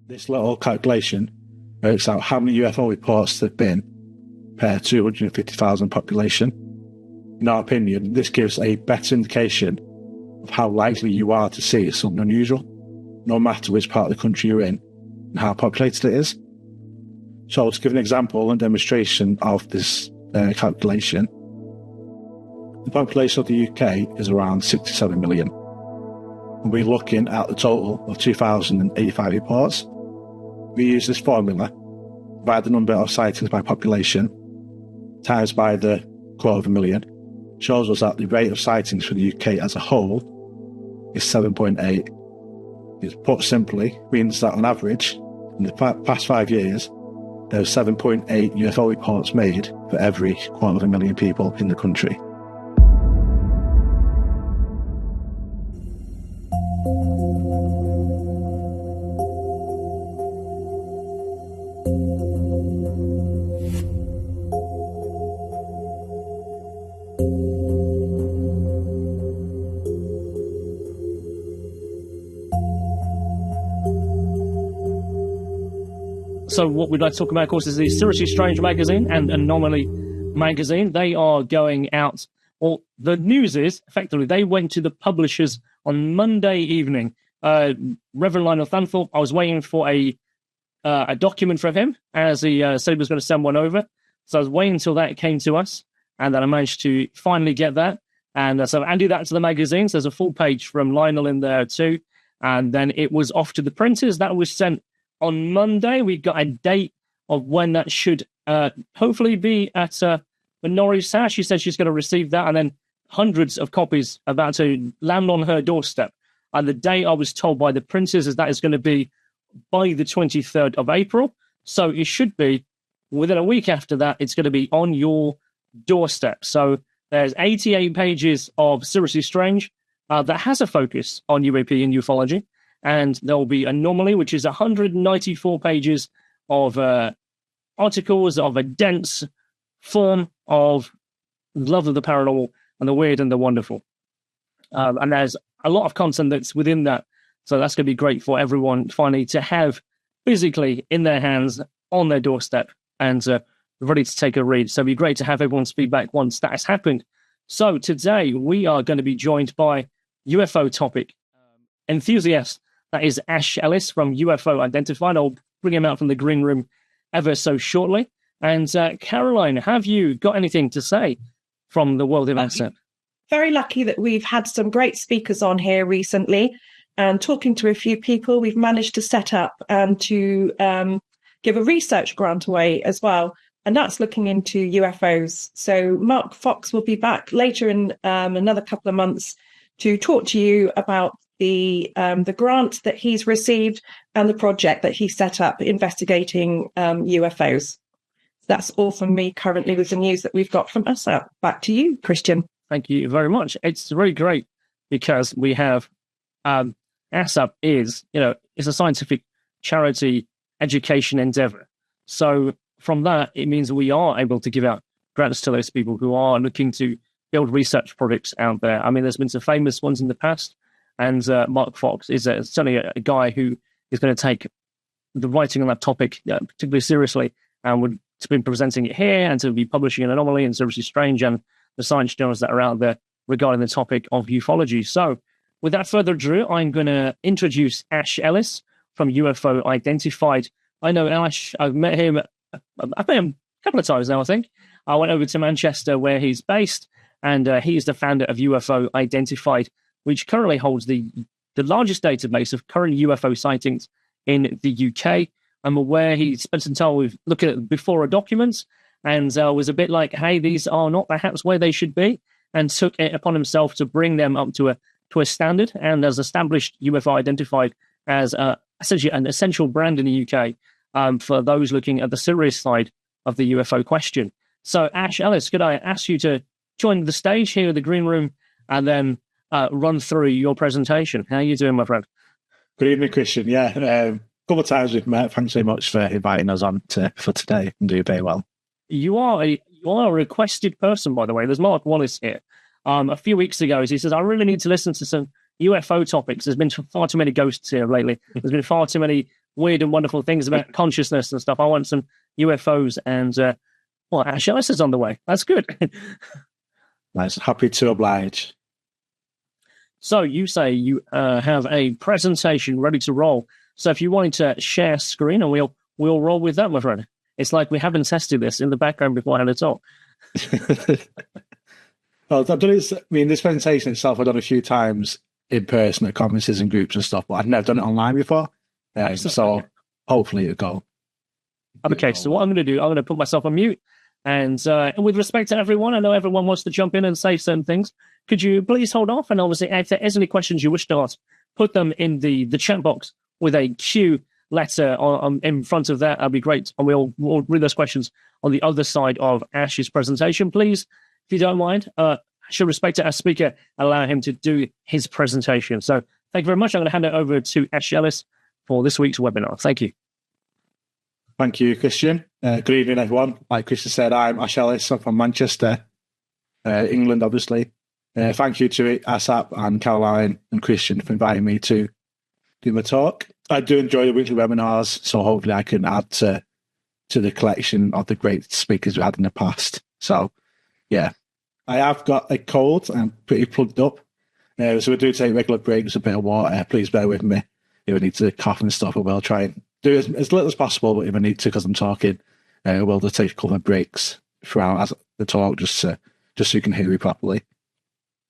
This little calculation works out how many UFO reports there have been per 250,000 population. In our opinion, this gives a better indication of how likely you are to see something unusual, no matter which part of the country you're in and how populated it is. So to give an example and demonstration of this calculation, the population of the UK is around 67 million. And we're looking at the total of 2,085 reports. We use this formula, divide the number of sightings by population, times by the 250,000, shows us that the rate of sightings for the UK as a whole is 7.8. It's put simply, means that on average, in the past 5 years, there are 7.8 UFO reports made for every 250,000 people in the country. So what we'd like to talk about, of course, is the Seriously Strange magazine and Anomaly magazine. They are going out, or the news is, effectively, they went to the publishers on Monday evening. Reverend Lionel Thanthorpe, I was waiting for a document from him, as he said he was going to send one over. So I was waiting until that came to us, and then I managed to finally get that. And so Andy, that's the magazine. So there's a full page from Lionel in there too. And then it was off to the printers. That was sent on Monday. We got a date of when that should hopefully be at Minori's house. She said she's going to receive that, and then hundreds of copies about to land on her doorstep. And the date I was told by the printers is that is going to be by the 23rd of April. So it should be within a week after that, it's going to be on your doorstep. So there's 88 pages of Seriously Strange that has a focus on UAP and ufology. And there will be Anomaly, which is 194 pages of articles of a dense form of love of the paranormal and the weird and the wonderful. And there's a lot of content that's within that. So that's going to be great for everyone finally to have physically in their hands, on their doorstep, and ready to take a read. So it'd be great to have everyone's feedback once that has happened. So today we are going to be joined by UFO topic enthusiast. That is Ash Ellis from UFO Identified. I'll bring him out from the green room ever so shortly. And Caroline, have you got anything to say from the world of ASSAP? Very lucky that we've had some great speakers on here recently, and talking to a few people, we've managed to set up and to give a research grant away as well. And that's looking into UFOs. So Mark Fox will be back later in another couple of months to talk to you about the grant that he's received and the project that he set up investigating UFOs. That's all from me currently with the news that we've got from ASSAP. Back to you, Christian. Thank you very much. It's really great because we have ASSAP is, it's a scientific charity education endeavor. So from that, it means we are able to give out grants to those people who are looking to build research projects out there. I mean, there's been some famous ones in the past. And Mark Fox is certainly a guy who is going to take the writing on that topic particularly seriously, and would have been presenting it here and to be publishing an Anomaly and Seriously Strange and the science journals that are out there regarding the topic of ufology. So without further ado, I'm going to introduce Ash Ellis from UFO Identified. I know Ash, I've met him a couple of times now, I think. I went over to Manchester where he's based, and he is the founder of UFO Identified, which currently holds the largest database of current UFO sightings in the UK. I'm aware he spent some time with looking at before documents and was a bit like, hey, these are not perhaps where they should be, and took it upon himself to bring them up to a standard, and has established UFO Identified as essentially an essential brand in the UK for those looking at the serious side of the UFO question. So Ash Ellis, could I ask you to join the stage here in the green room and then run through your presentation? How are you doing, my friend? Good evening, Christian. Yeah, a couple of times we've met. Thanks very much for inviting us on for today. I'm doing very well. You are a requested person, by the way. There's Mark Wallace here. A few weeks ago, he says, I really need to listen to some UFO topics. There's been far too many ghosts here lately. There's been far too many weird and wonderful things about consciousness and stuff. I want some UFOs and, Ash Ellis is on the way. That's good. Nice. Happy to oblige. So you say you have a presentation ready to roll. So if you wanted to share screen, and we'll roll with that, my friend. It's like we haven't tested this in the background beforehand at all. Well, I've done it. I mean, this presentation itself, I've done a few times in person at conferences and groups and stuff, but I've never done it online before. So hopefully it'll go. Okay, so what I'm going to do, I'm going to put myself on mute. And with respect to everyone, I know everyone wants to jump in and say certain things. Could you please hold off? And obviously, if there is any questions you wish to ask, put them in the chat box with a Q letter in front of that. That'd be great. And we'll read those questions on the other side of Ash's presentation. Please, if you don't mind, show respect to our speaker, allow him to do his presentation. So thank you very much. I'm going to hand it over to Ash Ellis for this week's webinar. Thank you. Thank you, Christian. Good evening, everyone. Like Christian said, I'm Ash Ellis. I'm from Manchester, England, obviously. Thank you to ASSAP and Caroline and Christian for inviting me to do my talk. I do enjoy the weekly webinars, so hopefully I can add to the collection of the great speakers we had in the past. So, yeah, I have got a cold. I'm pretty plugged up. So we do take regular breaks, a bit of water. Please bear with me. If I need to cough and stuff, I will try and do as little as possible, but if I need to, because I'm talking, I will just take a couple of breaks throughout the talk just so you can hear me properly.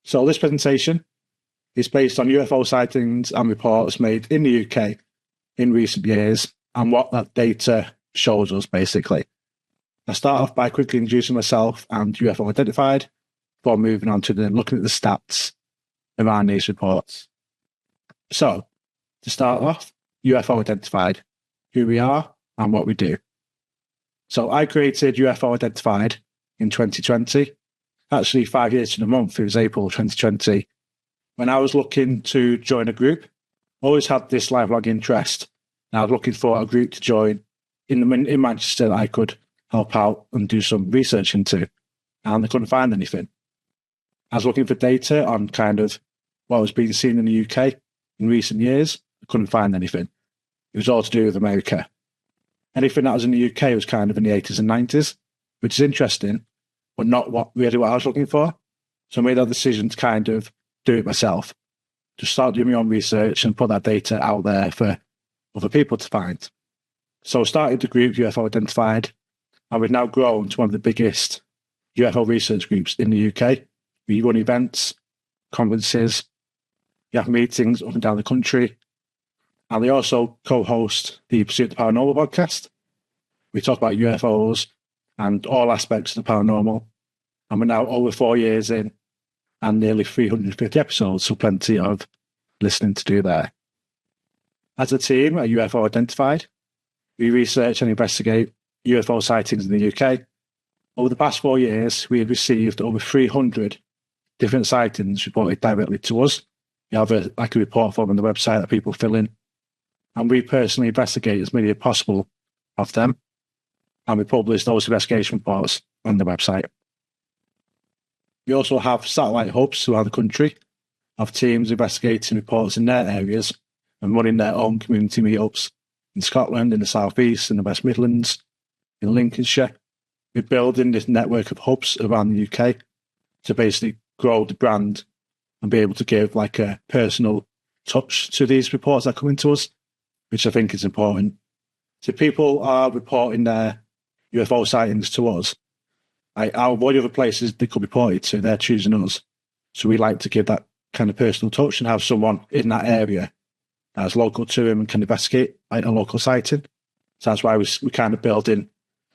So this presentation is based on UFO sightings and reports made in the UK in recent years and what that data shows us, basically. I start off by quickly introducing myself and UFO Identified before moving on to looking at the stats around these reports. So, to start off, UFO Identified, who we are and what we do. So I created UFO Identified in 2020. Actually, 5 years to the month, it was April 2020. When I was looking to join a group, I always had this lifelong interest. And I was looking for a group to join in Manchester that I could help out and do some research into. And I couldn't find anything. I was looking for data on kind of what was being seen in the UK in recent years. I couldn't find anything. It was all to do with America. Anything that was in the UK was kind of in the 80s and 90s, which is interesting, but not really what I was looking for. So I made that decision to kind of do it myself, to start doing my own research and put that data out there for other people to find. So I started the group UFO Identified, and we've now grown to one of the biggest UFO research groups in the UK. We run events, conferences, we have meetings up and down the country, and we also co-host the Pursuit of the Paranormal podcast. We talk about UFOs and all aspects of the paranormal. And we're now over 4 years in and nearly 350 episodes, so plenty of listening to do there. As a team at UFO Identified, we research and investigate UFO sightings in the UK. Over the past 4 years, we have received over 300 different sightings reported directly to us. We have a report form on the website that people fill in. And we personally investigate as many as possible of them. And we publish those investigation reports on the website. We also have satellite hubs throughout the country, of teams investigating reports in their areas and running their own community meetups in Scotland, in the South East, in the West Midlands, in Lincolnshire. We're building this network of hubs around the UK to basically grow the brand and be able to give like a personal touch to these reports that come into us, which I think is important. So people are reporting their UFO sightings to us. Our avoid other places they could report it to, they're choosing us. So we like to give that kind of personal touch and have someone in that area that's local to him and can investigate like a local sighting. So that's why we kind of build in,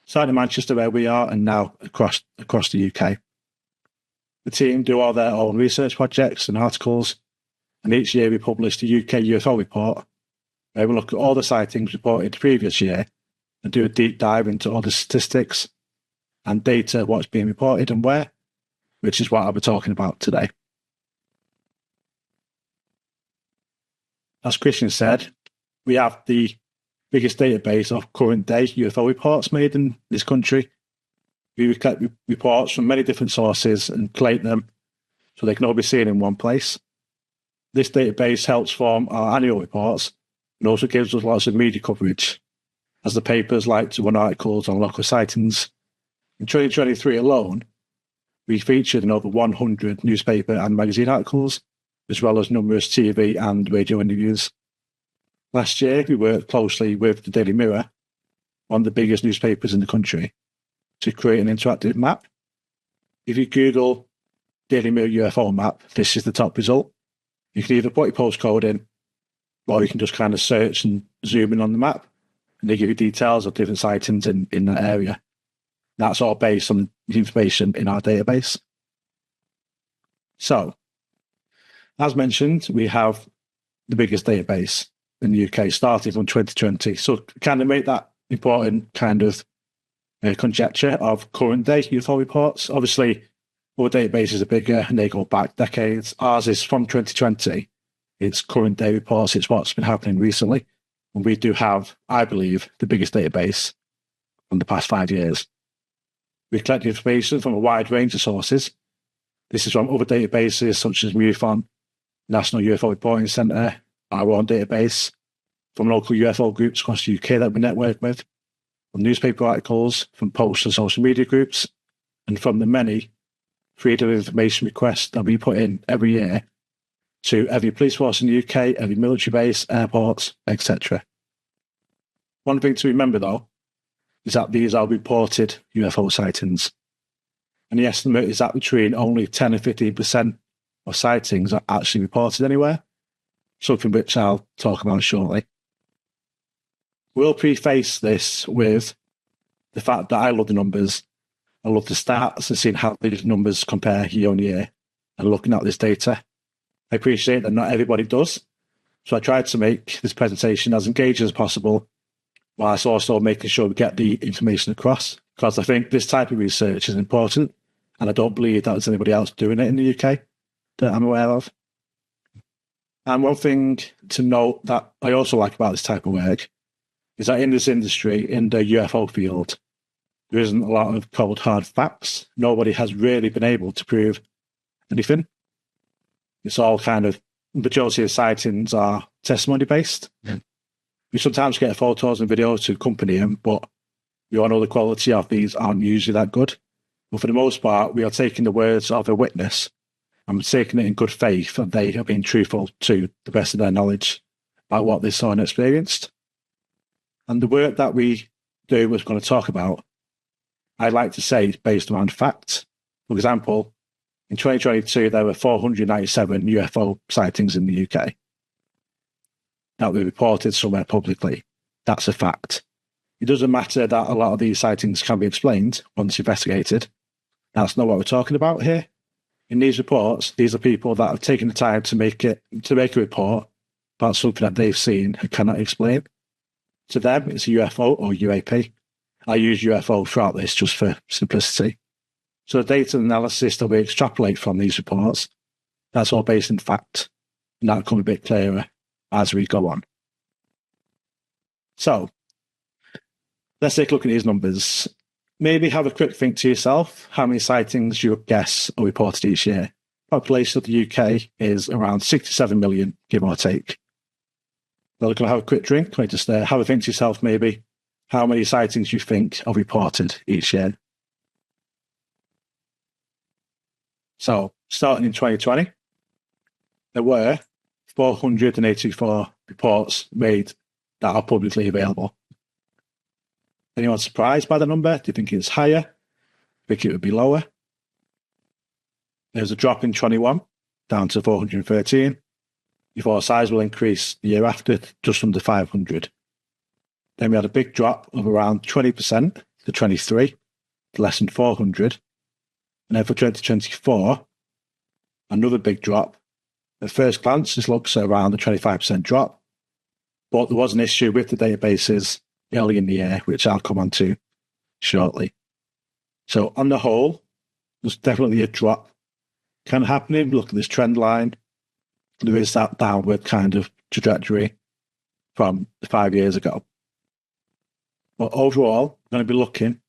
starting in Manchester where we are and now across the UK. The team do all their own research projects and articles, and each year we publish the UK UFO report, where we look at all the sightings reported the previous year and do a deep dive into all the statistics and data, what's being reported and where, which is what I'll be talking about today. As Christian said, we have the biggest database of current day UFO reports made in this country. We collect reports from many different sources and collate them so they can all be seen in one place. This database helps form our annual reports, and also gives us lots of media coverage, as the papers like to run articles on local sightings. In 2023 alone, we featured in over 100 newspaper and magazine articles, as well as numerous TV and radio interviews. Last year, we worked closely with the Daily Mirror, one of the biggest newspapers in the country, to create an interactive map. If you Google Daily Mirror UFO map, this is the top result. You can either put your postcode in, or you can just kind of search and zoom in on the map, and they give you details of different sightings in that area. That's all based on the information in our database. So, as mentioned, we have the biggest database in the UK, starting from 2020. So, kind of make that important kind of conjecture of current day UFO reports. Obviously, other databases are bigger and they go back decades. Ours is from 2020. It's current day reports. It's what's been happening recently. And we do have, I believe, the biggest database from the past 5 years. We collect information from a wide range of sources. This is from other databases such as MUFON, National UFO Reporting Centre, our own database, from local UFO groups across the UK that we network with, from newspaper articles, from posts and social media groups, and from the many freedom of information requests that we put in every year to every police force in the UK, every military base, airports, etc. One thing to remember, though, is that these are reported UFO sightings. And the estimate is that between only 10 and 15% of sightings are actually reported anywhere, something which I'll talk about shortly. We'll preface this with the fact that I love the numbers. I love the stats and seeing how these numbers compare year on year and looking at this data. I appreciate that not everybody does, so I tried to make this presentation as engaging as possible, whilst also making sure we get the information across, because I think this type of research is important, and I don't believe that there's anybody else doing it in the UK that I'm aware of. And one thing to note that I also like about this type of work is that in this industry, in the UFO field, there isn't a lot of cold, hard facts. Nobody has really been able to prove anything. It's all kind of, the majority of sightings are testimony-based. We sometimes get photos and videos to accompany them, but we all know the quality of these aren't usually that good. But for the most part, we are taking the words of a witness and taking it in good faith that they have been truthful to the best of their knowledge about what they saw and experienced. And the work that we do, we're going to talk about, I like to say, is based around facts. For example, in 2022, there were 497 UFO sightings in the UK that were reported somewhere publicly. That's a fact. It doesn't matter that a lot of these sightings can be explained once investigated. That's not what we're talking about here. In these reports, these are people that have taken the time to make a report about something that they've seen and cannot explain. To them, it's a UFO or UAP. I use UFO throughout this just for simplicity. So the data analysis that we extrapolate from these reports, that's all based in fact, and that'll become a bit clearer as we go on. So, let's take a look at these numbers. Maybe have a quick think to yourself how many sightings you would guess are reported each year. Population of the UK is around 67 million, give or take. Now, we're going to have a quick drink, just have a think to yourself maybe how many sightings you think are reported each year. So, starting in 2020, there were 484 reports made that are publicly available. Anyone surprised by the number? Do you think it's higher? Think it would be lower? There's a drop in 21, down to 413, before a sizable increase the year after, just under 500. Then we had a big drop of around 20% to 23, to less than 400. And then for 2024, another big drop. At first glance, this looks around a 25% drop, but there was an issue with the databases early in the year, which I'll come on to shortly. So on the whole, there's definitely a drop kind of happening. Look at this trend line. There is that downward kind of trajectory from 5 years ago. But overall, we're going to be looking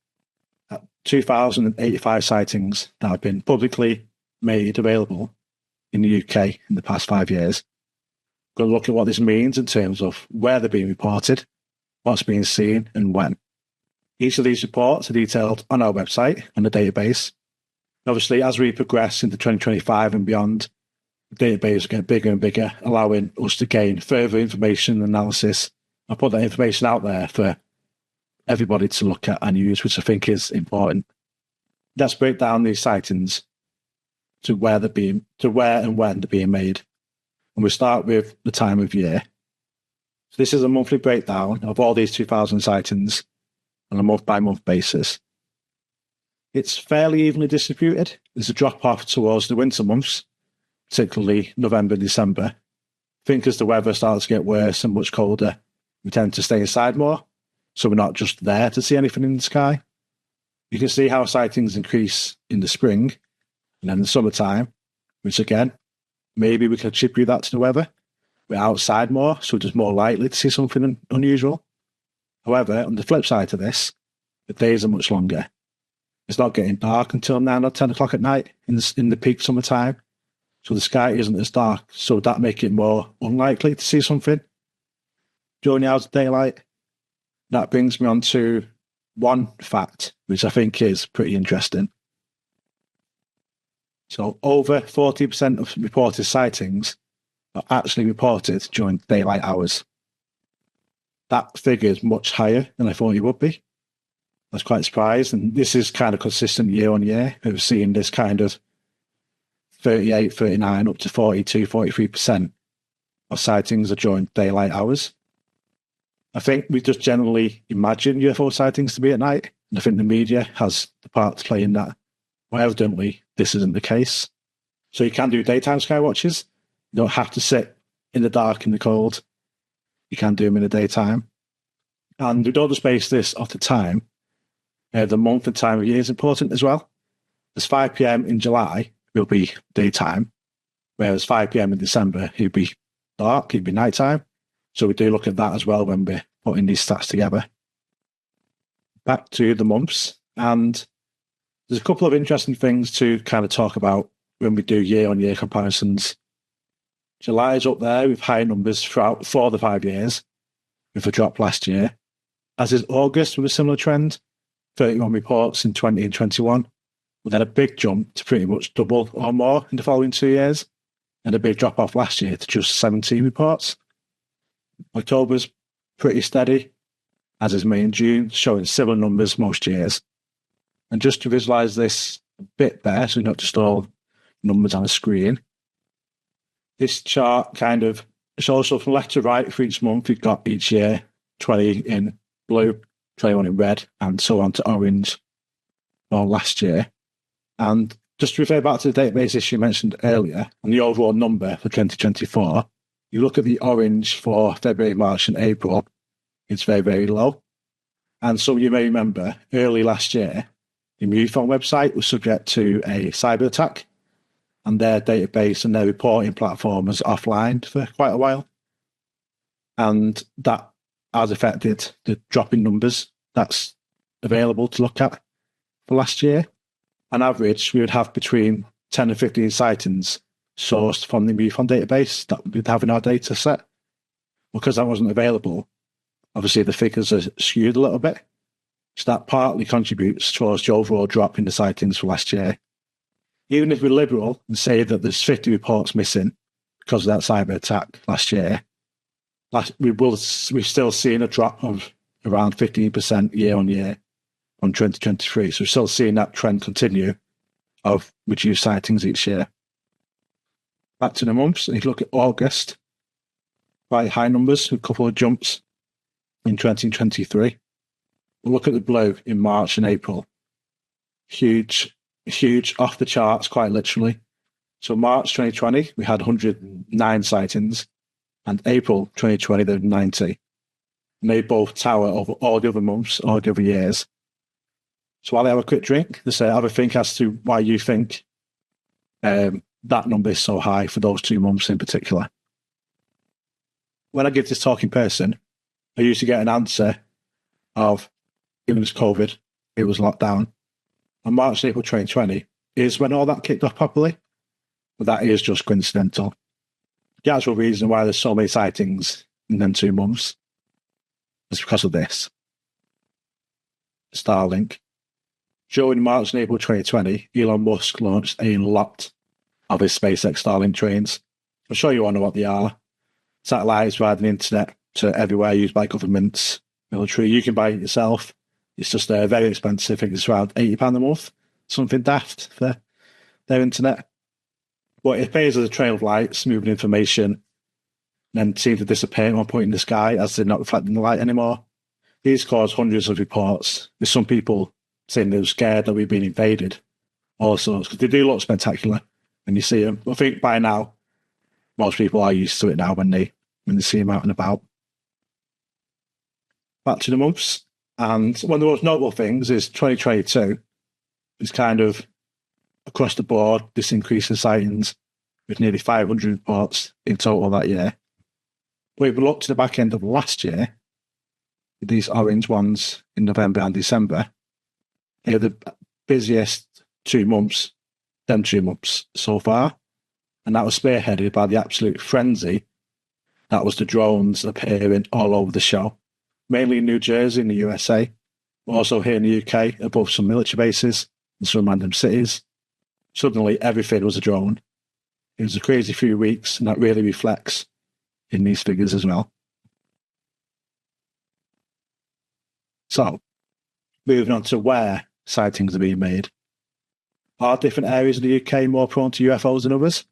at 2,085 sightings that have been publicly made available in the UK in the past 5 years. Going to look at what this means in terms of where they're being reported, what's being seen, and when. Each of these reports are detailed on our website and the database. Obviously, as we progress into 2025 and beyond, the database will get bigger and bigger, allowing us to gain further information and analysis and put that information out there for everybody to look at and use, which I think is important. Let's break down these sightings to where and when they're being made. And we start with the time of year. So this is a monthly breakdown of all these 2,000 sightings on a month-by-month basis. It's fairly evenly distributed. There's a drop-off towards the winter months, particularly November and December. I think as the weather starts to get worse and much colder, we tend to stay inside more, so we're not just there to see anything in the sky. You can see how sightings increase in the spring and then the summertime, which again, maybe we can attribute that to the weather. We're outside more, so we're just more likely to see something unusual. However, on the flip side to this, the days are much longer. It's not getting dark until 9 or 10 o'clock at night in the peak summertime, so the sky isn't as dark, so that makes it more unlikely to see something during the hours of daylight. That brings me on to one fact, which I think is pretty interesting. So over 40% of reported sightings are actually reported during daylight hours. That figure is much higher than I thought it would be. I was quite surprised, and this is kind of consistent year on year. We've seen this kind of 38, 39, up to 42, 43% of sightings are during daylight hours. I think we just generally imagine UFO sightings to be at night, and I think the media has the part to play in that. Well, evidently, this isn't the case. So you can do daytime sky watches. You don't have to sit in the dark and the cold. You can do them in the daytime. And we don't just base this off the time. The month and time of year is important as well. As 5 p.m. in July will be daytime, whereas 5 p.m. in December, it'll be dark, it'll be nighttime. So we do look at that as well when we're putting these stats together. Back to the months, and there's a couple of interesting things to kind of talk about when we do year-on-year comparisons. July is up there with high numbers throughout 4 of the 5 years, with a drop last year, as is August with a similar trend, 31 reports in 20 and 21, but then a big jump to pretty much double or more in the following 2 years, and a big drop-off last year to just 17 reports. October's pretty steady, as is May and June, showing similar numbers most years. And just to visualize this a bit better, so not just all numbers on a screen, this chart kind of shows from left to right for each month. We've got each year 20 in blue, 21 in red, and so on to orange for last year. And just to refer back to the database issue mentioned earlier, and the overall number for 2024, you look at the orange for February, March, and April, it's very, very low. And so you may remember early last year, the MUFON website was subject to a cyber attack, and their database and their reporting platform was offline for quite a while. And that has affected the drop in numbers that's available to look at for last year. On average, we would have between 10 and 15 sightings sourced from the MUFON database that we'd have in our data set. Because that wasn't available, obviously the figures are skewed a little bit. So that partly contributes towards the overall drop in the sightings for last year. Even if we're liberal and say that there's 50 reports missing because of that cyber attack last year, we've still seen a drop of around 15% year on year on 2023. So we're still seeing that trend continue of reduced sightings each year. Back to the months, and if you look at August, quite high numbers, a couple of jumps in 2023. We'll look at the blue in March and April. Huge off the charts, quite literally. So March 2020, we had 109 sightings, and April 2020, there were 90. And they both tower over all the other months, all the other years. So while I have a quick drink, just have a think as to why you think that number is so high for those 2 months in particular. When I give this talk in person, I usually get an answer of, it was COVID, it was locked down. And March, April 2020 is when all that kicked off properly. But that is just coincidental. The actual reason why there's so many sightings in them 2 months is because of this. Starlink. During March and April 2020, Elon Musk launched a lot of his SpaceX Starlink trains. I'm sure you all know what they are. Satellites riding the internet to everywhere, used by governments, military. You can buy it yourself. It's just very expensive. I think it's around £80 a month, something daft for their internet. But it appears as a trail of lights moving information, and then seem to disappear at one point in the sky as they're not reflecting the light anymore. These caused hundreds of reports, with some people saying they were scared that we've been invaded. All sorts, because they do look spectacular when you see them. I think by now, most people are used to it now when they see them out and about. Back to the months, and one of the most notable things is 2022 is kind of across the board this increase in sightings, with nearly 500 reports in total that year. But if we look to the back end of last year, with these orange ones in November and December, they're the busiest 2 months, them 2 months so far. And that was spearheaded by the absolute frenzy that was the drones appearing all over the show, mainly in New Jersey in the USA, but also here in the UK above some military bases and some random cities. Suddenly everything was a drone. It was a crazy few weeks, and that really reflects in these figures as well. So, moving on to where sightings are being made. Are different areas of the UK more prone to UFOs than others?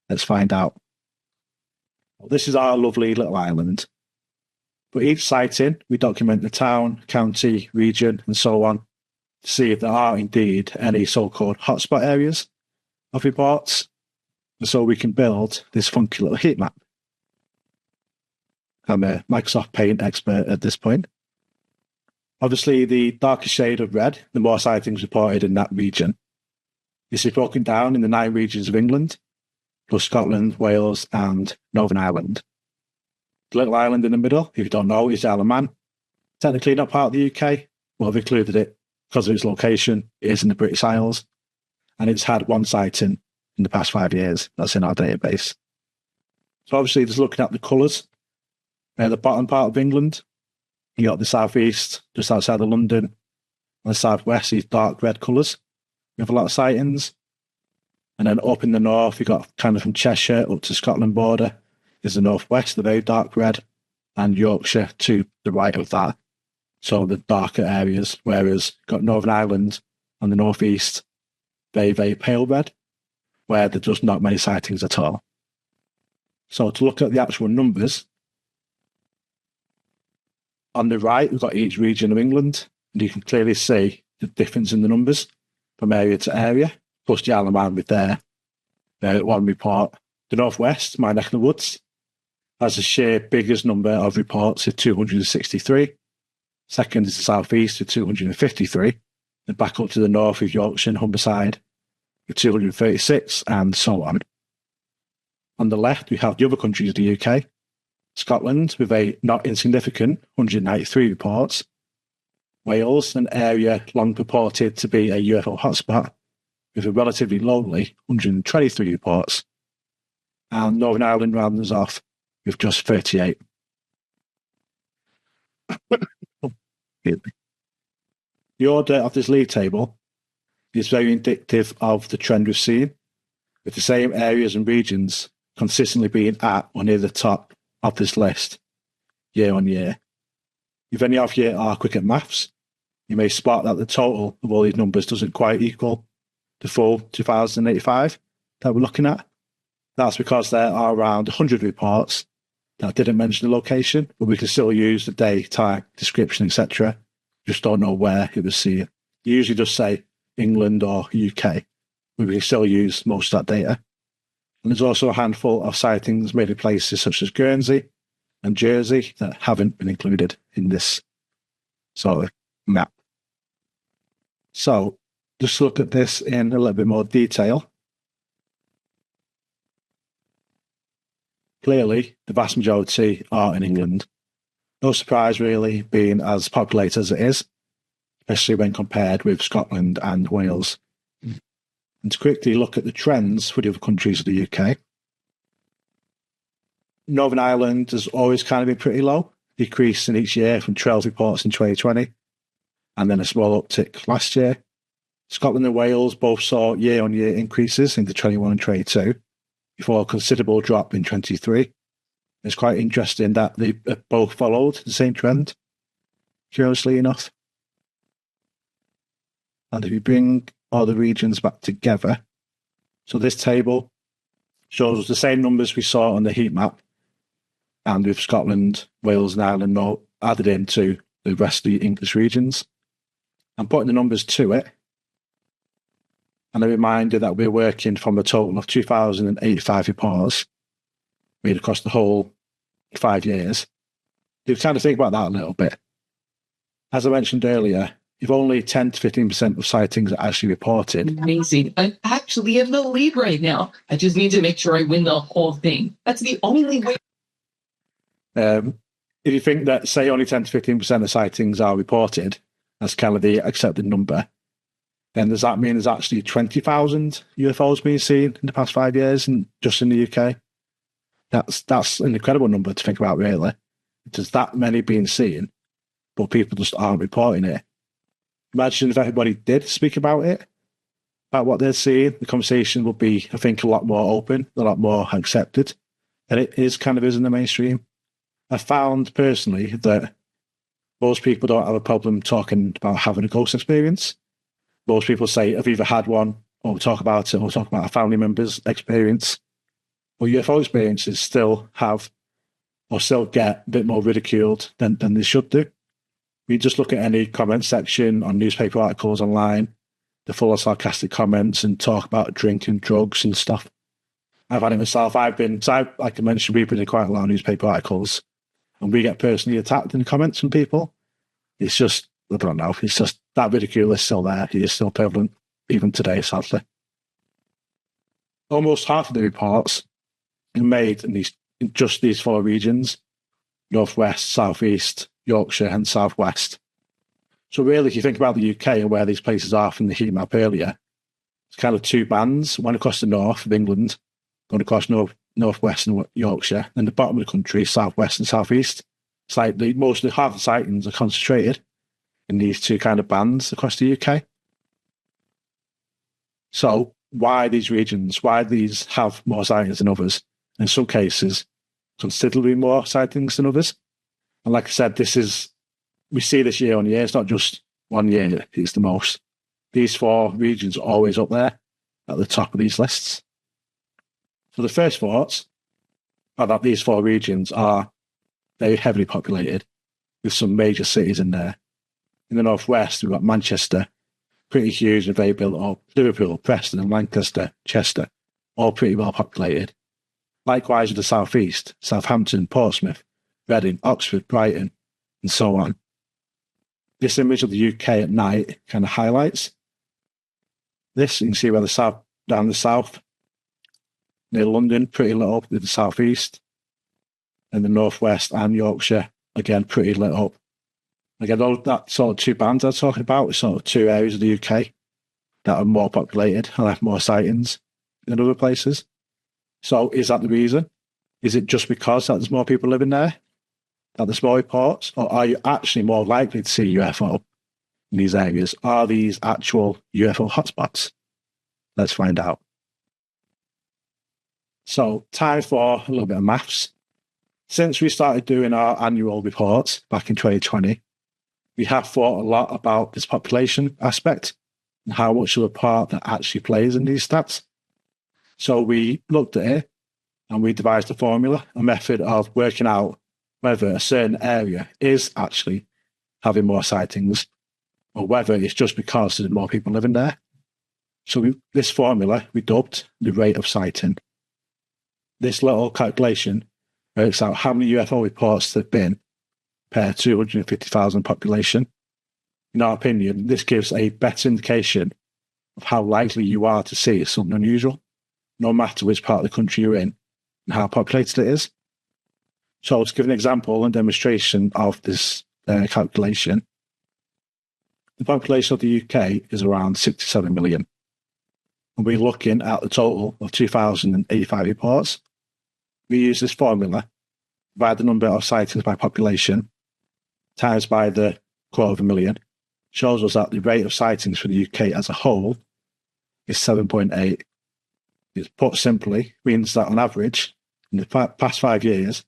Let's find out. Well, this is our lovely little island. For each sighting, we document the town, county, region, and so on to see if there are indeed any so-called hotspot areas of reports, and so we can build this funky little heat map. I'm a Microsoft Paint expert at this point. Obviously, the darker shade of red, the more sightings reported in that region. This is broken down in the 9 regions of England, plus Scotland, Wales, and Northern Ireland. The little island in the middle, if you don't know, is the Isle of Man. Technically not part of the UK, but I've included it because of its location. It is in the British Isles, and it's had 1 sighting in the past 5 years. That's in our database. So obviously, just looking at the colours, the bottom part of England, you got the southeast, just outside of London, and the southwest is dark red colours. We have a lot of sightings. And then up in the north, you got kind of from Cheshire up to Scotland border is the northwest, the very dark red, and Yorkshire to the right of that. So the darker areas, whereas got Northern Ireland on the northeast, very, very pale red, where there's just not many sightings at all. So to look at the actual numbers, on the right, we've got each region of England, and you can clearly see the difference in the numbers from area to area, plus the Isle of Man with their 1 report. The northwest, my neck of the woods, has the sheer biggest number of reports of 263. Second is the southeast with 253. Then back up to the north with Yorkshire and Humberside with 236, and so on. On the left, we have the other countries of the UK. Scotland with a not insignificant 193 reports. Wales, an area long purported to be a UFO hotspot, with a relatively lonely 123 reports. And Northern Ireland rounds us off with just 38. The order of this league table is very indicative of the trend we've seen, with the same areas and regions consistently being at or near the top of this list year on year. If any of you are quick at maths, you may spot that the total of all these numbers doesn't quite equal the full 2085 that we're looking at. That's because there are around 100 reports that didn't mention the location, but we can still use the day, time, description, etc. Just don't know where it was seen. You usually just say England or UK, but we can still use most of that data. And there's also a handful of sightings made in places such as Guernsey and Jersey that haven't been included in this sort of map. So, just look at this in a little bit more detail. Clearly, the vast majority are in England. No surprise, really, being as populated as it is, especially when compared with Scotland and Wales. And to quickly look at the trends for the other countries of the UK. Northern Ireland has always kind of been pretty low, decreasing each year from 12 reports in 2020, and then a small uptick last year. Scotland and Wales both saw year-on-year increases into 21 and 22, before a considerable drop in 23. It's quite interesting that they both followed the same trend, curiously enough. And if you bring all the regions back together, so this table shows the same numbers we saw on the heat map, and with Scotland, Wales and Ireland not added into the rest of the English regions. I'm putting the numbers to it, and a reminder that we're working from a total of 2,085 reports made across the whole 5 years. You kind of think about that a little bit. As I mentioned earlier, if only 10 to 15% of sightings are actually reported. Amazing. I'm actually in the lead right now. I just need to make sure I win the whole thing. That's the only way. If you think that, say, only 10 to 15% of sightings are reported, that's kind of the accepted number, then does that mean there's actually 20,000 UFOs being seen in the past 5 years and just in the UK? That's an incredible number to think about, really. There's that many being seen, but people just aren't reporting it. Imagine if everybody did speak about it, about what they're seeing. The conversation would be, I think, a lot more open, a lot more accepted. And it is kind of is in the mainstream. I found personally that most people don't have a problem talking about having a ghost experience. Most people say, I've either had one, or talk about it, or talk about a family member's experience. But UFO experiences still have, or still get a bit more ridiculed than they should do. You just look at any comment section on newspaper articles online, they're full of sarcastic comments and talk about drinking, drugs and stuff. I've had it myself. Like I mentioned, we've been in quite a lot of newspaper articles, and we get personally attacked in the comments from people. It's just, I don't know, it's just that ridicule is still there. It is still prevalent, even today, sadly. Almost half of the reports are made in just these 4 regions: Northwest, Southeast, Yorkshire and Southwest. So really, if you think about the UK and where these places are from the heat map earlier, it's kind of 2 bands, one across the north of England, going across Northwest and Yorkshire, and the bottom of the country, Southwest and Southeast. It's like most of the half the sightings are concentrated in these 2 kind of bands across the UK. So why these regions? Why these have more sightings than others? In some cases, considerably more sightings than others. And like I said, we see this year on year. It's not just 1 year, it's the most. These 4 regions are always up there at the top of these lists. So the first thoughts are that these 4 regions are very heavily populated with some major cities in there. In the northwest, we've got Manchester, pretty huge and very built up. Liverpool, Preston, Lancaster, Chester, all pretty well populated. Likewise with the southeast, Southampton, Portsmouth, Reading, Oxford, Brighton, and so on. This image of the UK at night kind of highlights this. You can see where down the south, near London, pretty lit up with the southeast, and the northwest and Yorkshire, again, pretty lit up. Again, that sort of 2 bands I was talking about is sort of 2 areas of the UK that are more populated and have more sightings than other places. So is that the reason? Is it just because that there's more people living there, that there's more reports, or are you actually more likely to see UFO in these areas? Are these actual UFO hotspots? Let's find out. So time for a little bit of maths. Since we started doing our annual reports back in 2020, we have thought a lot about this population aspect and how much of a part that actually plays in these stats. So we looked at it and we devised a formula, a method of working out whether a certain area is actually having more sightings or whether it's just because there's more people living there. So this formula we dubbed the rate of sighting. This little calculation works out how many UFO reports there have been per 250,000 population. In our opinion, this gives a better indication of how likely you are to see something unusual, no matter which part of the country you're in and how populated it is. So to give an example and demonstration of this calculation, the population of the UK is around 67 million. And we're looking at the total of 2,085 reports. We use this formula by the number of sightings by population times by the 250,000 shows us that the rate of sightings for the UK as a whole is 7.8. It's put simply, means that on average, in the past 5 years,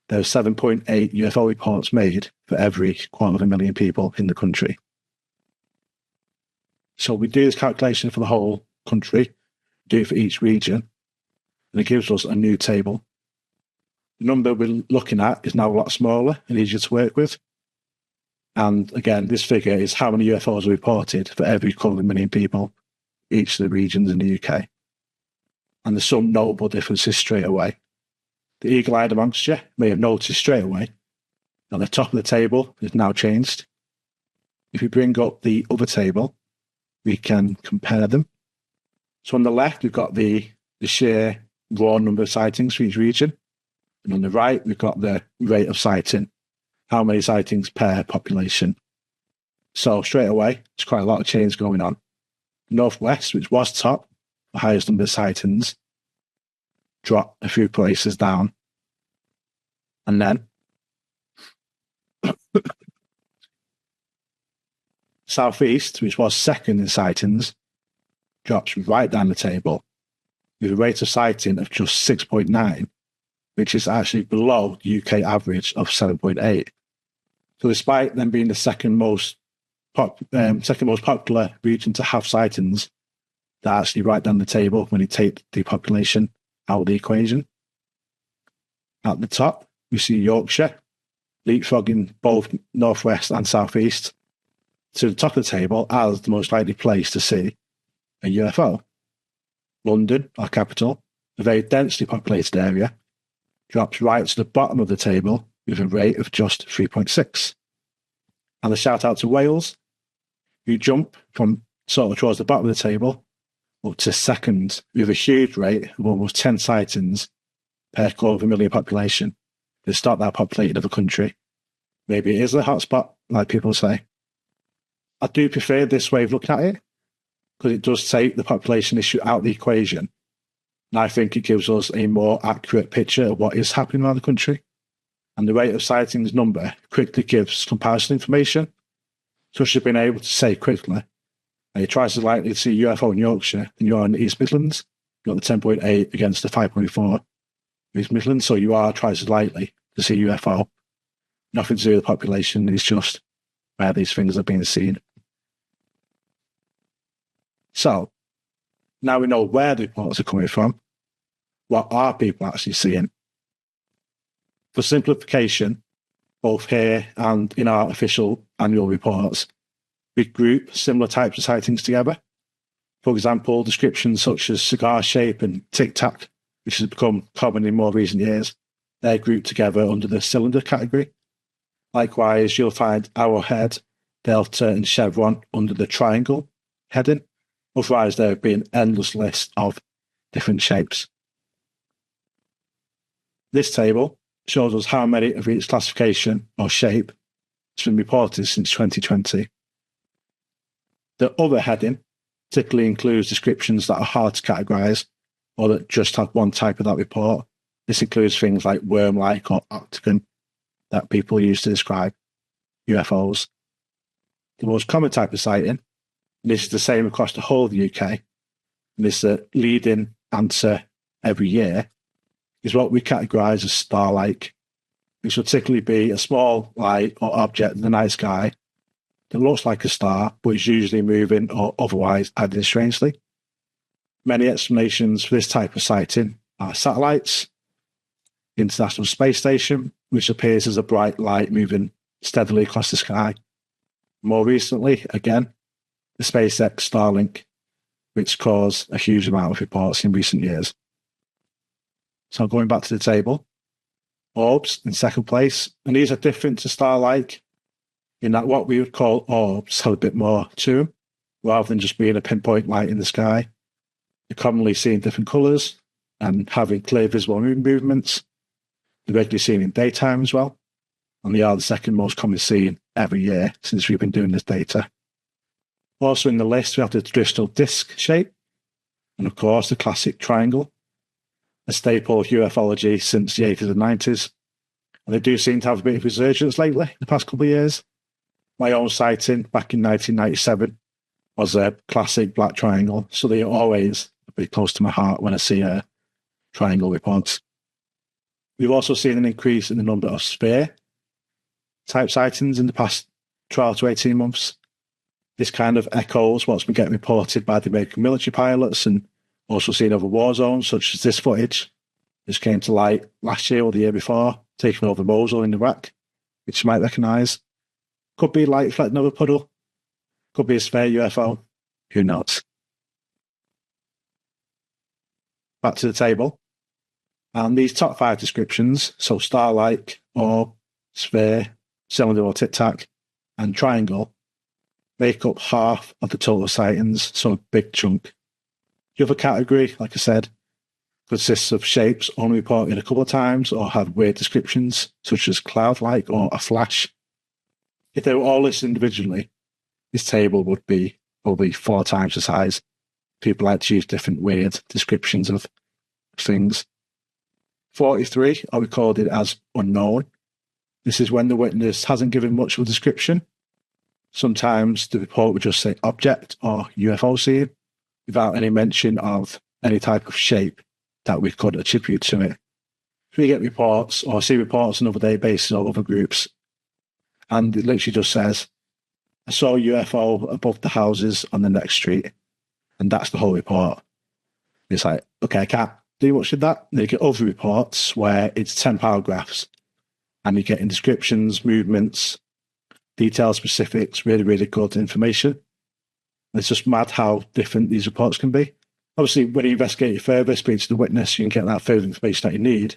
there are 7.8 UFO reports made for every 250,000 people in the country. So we do this calculation for the whole country, do it for each region, and it gives us a new table. The number we're looking at is now a lot smaller and easier to work with. And again, this figure is how many UFOs are reported for every 250,000 people, each of the regions in the UK. And there's some notable differences straight away. The eagle-eyed amongst you may have noticed straight away that the top of the table is now changed. If we bring up the other table, we can compare them. So on the left, we've got the sheer raw number of sightings for each region. And on the right, we've got the rate of sighting, how many sightings per population. So straight away, there's quite a lot of change going on. Northwest, which was top, the highest number of sightings, dropped a few places down. And then Southeast, which was second in sightings, drops right down the table with a rate of sighting of just 6.9, which is actually below the UK average of 7.8. So despite them being the second most popular region to have sightings, they're actually right down the table when you take the population out of the equation. At the top, we see Yorkshire, leapfrogging both Northwest and Southeast to the top of the table as the most likely place to see a UFO. London, our capital, a very densely populated area, drops right to the bottom of the table with a rate of just 3.6. And a shout out to Wales, who jump from sort of towards the bottom of the table up to second with a huge rate of almost 10 sightings per 250,000 population. It's not that populated of a country. Maybe it is a hotspot, like people say. I do prefer this way of looking at it because it does take the population issue out of the equation. And I think it gives us a more accurate picture of what is happening around the country. And the rate of sightings number quickly gives comparison information, such as being able to say quickly, you're twice as likely to see a UFO in Yorkshire than you are in the East Midlands. You've got the 10.8 against the 5.4 East Midlands, so you are twice as likely to see a UFO. Nothing to do with the population, it's just where these things are being seen. So, now we know where the reports are coming from. What are people actually seeing? For simplification, both here and in our official annual reports, we group similar types of sightings together. For example, descriptions such as cigar shape and tic-tac, which has become common in more recent years, they're grouped together under the cylinder category. Likewise, you'll find arrowhead, delta, and chevron under the triangle heading. Otherwise, there would be an endless list of different shapes. This table shows us how many of each classification or shape has been reported since 2020. The other heading typically includes descriptions that are hard to categorise or that just have one type of that report. This includes things like worm-like or octagon that people use to describe UFOs. The most common type of sighting, and this is the same across the whole of the UK, and this is the leading answer every year, is what we categorise as star-like, which will typically be a small light or object in the night sky that looks like a star, but is usually moving or otherwise acting strangely. Many explanations for this type of sighting are satellites, the International Space Station, which appears as a bright light moving steadily across the sky. More recently, again, the SpaceX Starlink, which caused a huge amount of reports in recent years. So going back to the table, orbs in second place, and these are different to star-like in that what we would call orbs have a bit more to them, rather than just being a pinpoint light in the sky. They're commonly seen different colours and having clear visible movements. They're regularly seen in daytime as well, and they are the second most common seen every year since we've been doing this data. Also in the list, we have the traditional disc shape, and of course the classic triangle, a staple of ufology since the 80s and 90s. And they do seem to have a bit of resurgence lately, the past couple of years. My own sighting back in 1997 was a classic black triangle, so they are always a bit close to my heart when I see triangle reports. We've also seen an increase in the number of sphere-type sightings in the past 12 to 18 months. This kind of echoes what's been getting reported by the American military pilots, and also seen other war zones, such as this footage. This came to light last year or the year before, taking over Mosul in Iraq, which you might recognise. Could be light reflecting over a puddle. Could be a spare UFO. Who knows? Back to the table. And these top 5 descriptions, so star-like, orb, sphere, cylinder or tic-tac, and triangle, make up half of the total sightings, so a big chunk. The other category, like I said, consists of shapes only reported a couple of times or have weird descriptions, such as cloud-like or a flash. If they were all listed individually, this table would be probably 4 times the size. People like to use different weird descriptions of things. 43 are recorded as unknown. This is when the witness hasn't given much of a description. Sometimes the report would just say object or UFO seen, without any mention of any type of shape that we could attribute to it. We get reports or see reports on other databases or other groups, and it literally just says, I saw a UFO above the houses on the next street, and that's the whole report. It's like, okay, I can't do much with that. They get other reports where it's 10 paragraphs, and you're getting descriptions, movements, detailed specifics, really, really good information. It's just mad how different these reports can be. Obviously, when you investigate it further, speak to the witness, you can get that further information that you need.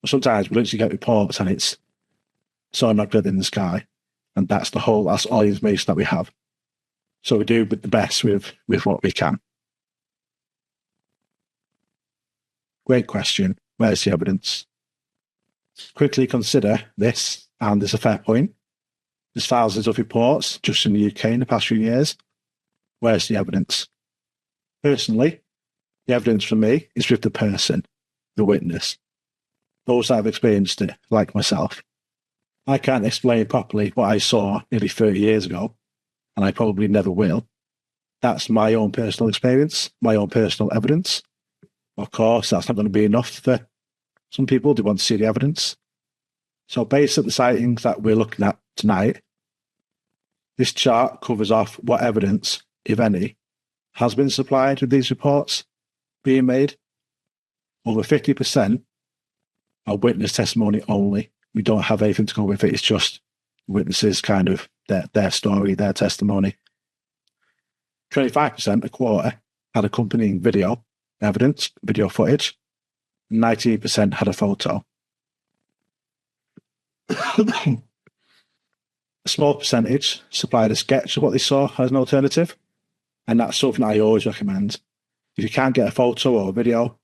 But sometimes we literally get reports and it's saw an object in the sky, and that's all the information that we have. So we do the best with what we can. Great question. Where's the evidence? Quickly consider this, and there's a fair point. There's thousands of reports just in the UK in the past few years. Where's the evidence? Personally, the evidence for me is with the person, the witness. Those that have experienced it, like myself. I can't explain properly what I saw nearly 30 years ago, and I probably never will. That's my own personal experience, my own personal evidence. Of course, that's not going to be enough for some people. They want to see the evidence. So based on the sightings that we're looking at tonight, this chart covers off what evidence, if any, has been supplied with these reports being made. Over 50% are witness testimony only. We don't have anything to go with it. It's just witnesses, kind of their story, their testimony. 25%, a quarter, had accompanying video evidence, video footage. 19% had a photo. A small percentage supplied a sketch of what they saw as an alternative, and that's something I always recommend. If you can't get a photo or a video,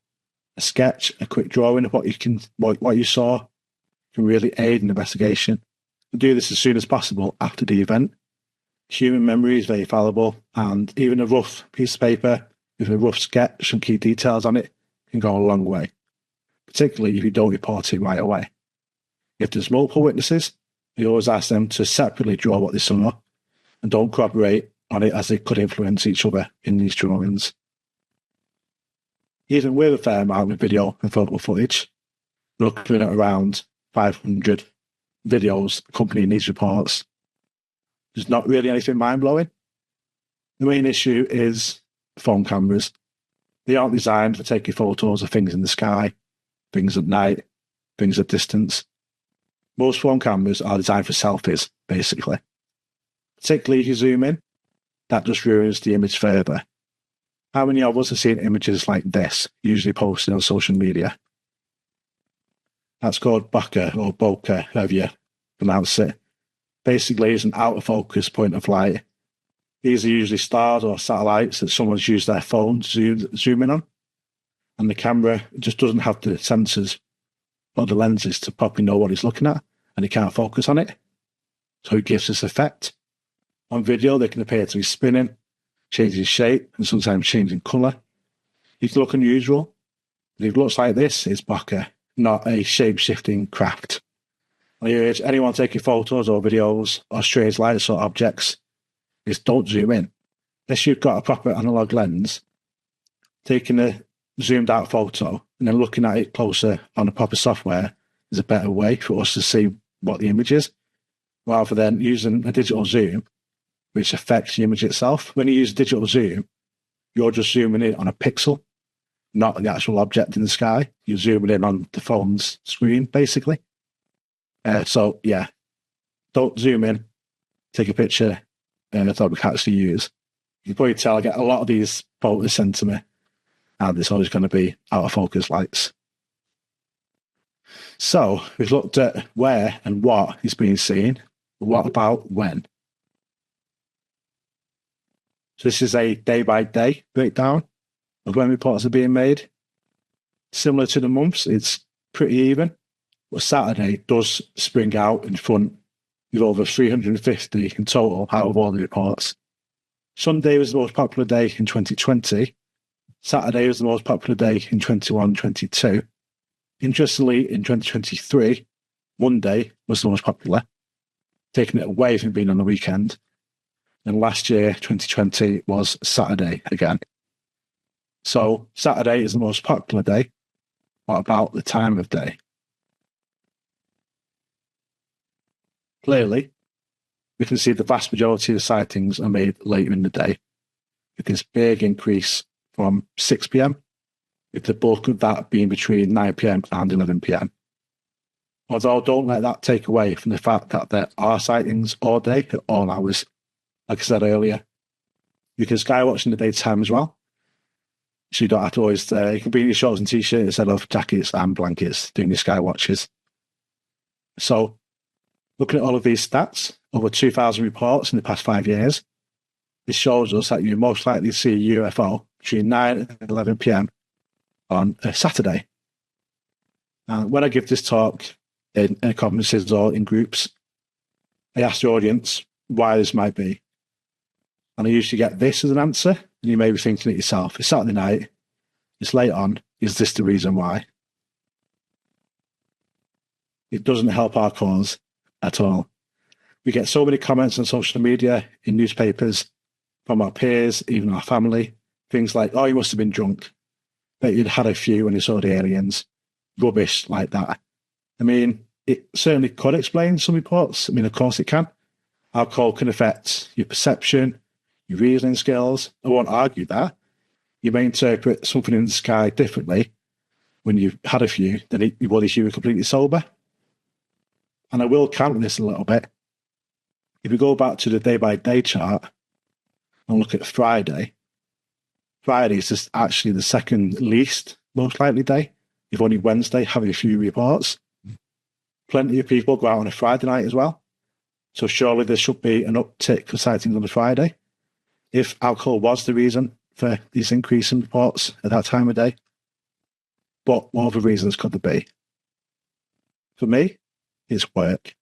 a sketch, a quick drawing of what you saw can really aid in the investigation. Do this as soon as possible after the event. Human memory is very fallible, and even a rough piece of paper with a rough sketch and key details on it can go a long way, particularly if you don't report it right away. If there's multiple witnesses, we always ask them to separately draw what they saw and don't corroborate on it, as they could influence each other in these drawings. Even with a fair amount of video and photo footage, we're looking at around 500 videos accompanying these reports. There's not really anything mind-blowing. The main issue is phone cameras. They aren't designed for taking photos of things in the sky, things at night, things at distance. Most phone cameras are designed for selfies, basically. Particularly if you zoom in, that just ruins the image further. How many of us have seen images like this, usually posted on social media? That's called bokeh or bokeh, however you pronounce it. Basically, it's an out-of-focus point of light. These are usually stars or satellites that someone's used their phone to zoom in on. And the camera just doesn't have the sensors or the lenses to properly know what it's looking at, and it can't focus on it. So it gives this effect. On video, they can appear to be spinning, changing shape, and sometimes changing colour. It can look unusual, but if it looks like this, it's bokeh, not a shape-shifting craft. I urge anyone taking photos or videos or strange lights or objects is don't zoom in. Unless you've got a proper analog lens, taking a zoomed out photo and then looking at it closer on the proper software is a better way for us to see what the image is, rather than using a digital zoom, which affects the image itself. When you use digital zoom, you're just zooming in on a pixel, not the actual object in the sky. You're zooming in on the phone's screen, basically. So, yeah, don't zoom in. Take a picture that we can actually use. You can probably tell I get a lot of these photos sent to me, and it's always going to be out of focus lights. So, we've looked at where and what is being seen. But what about when? So this is a day-by-day breakdown of when reports are being made. Similar to the months, it's pretty even. But Saturday does spring out in front with over 350 in total out of all the reports. Sunday was the most popular day in 2020. Saturday was the most popular day in 21-22. Interestingly, in 2023, Monday was the most popular, taking it away from being on the weekend. And last year, 2020, was Saturday again. So Saturday is the most popular day. What about the time of day? Clearly, we can see the vast majority of sightings are made later in the day, with this big increase from 6 p.m, with the bulk of that being between 9 p.m. and 11 p.m. Although don't let that take away from the fact that there are sightings all day at all hours. Like I said earlier, you can skywatch in the daytime as well. So you don't have to always, you can be in your shorts and t-shirt instead of jackets and blankets doing your skywatches. So, looking at all of these stats, over 2,000 reports in the past 5 years, this shows us that you most likely see a UFO between 9 and 11 p.m. on a Saturday. And when I give this talk in conferences or in groups, I ask the audience why this might be. And I usually get this as an answer, and you may be thinking it yourself. It's Saturday night, it's late on, is this the reason why? It doesn't help our cause at all. We get so many comments on social media, in newspapers, from our peers, even our family. Things like, oh, you must have been drunk. Bet you'd had a few when you saw the aliens. Rubbish like that. I mean, it certainly could explain some reports. I mean, of course it can. Alcohol can affect your perception, your reasoning skills. I won't argue that. You may interpret something in the sky differently when you've had a few than you would if you were completely sober. And I will counter this a little bit. If we go back to the day-by-day chart and look at Friday, Friday is just actually the second least most likely day. You've only Wednesday having a few reports. Plenty of people go out on a Friday night as well. So surely there should be an uptick for sightings on a Friday. If alcohol was the reason for these increase in reports at that time of day. But what other reasons could there be? For me, it's work.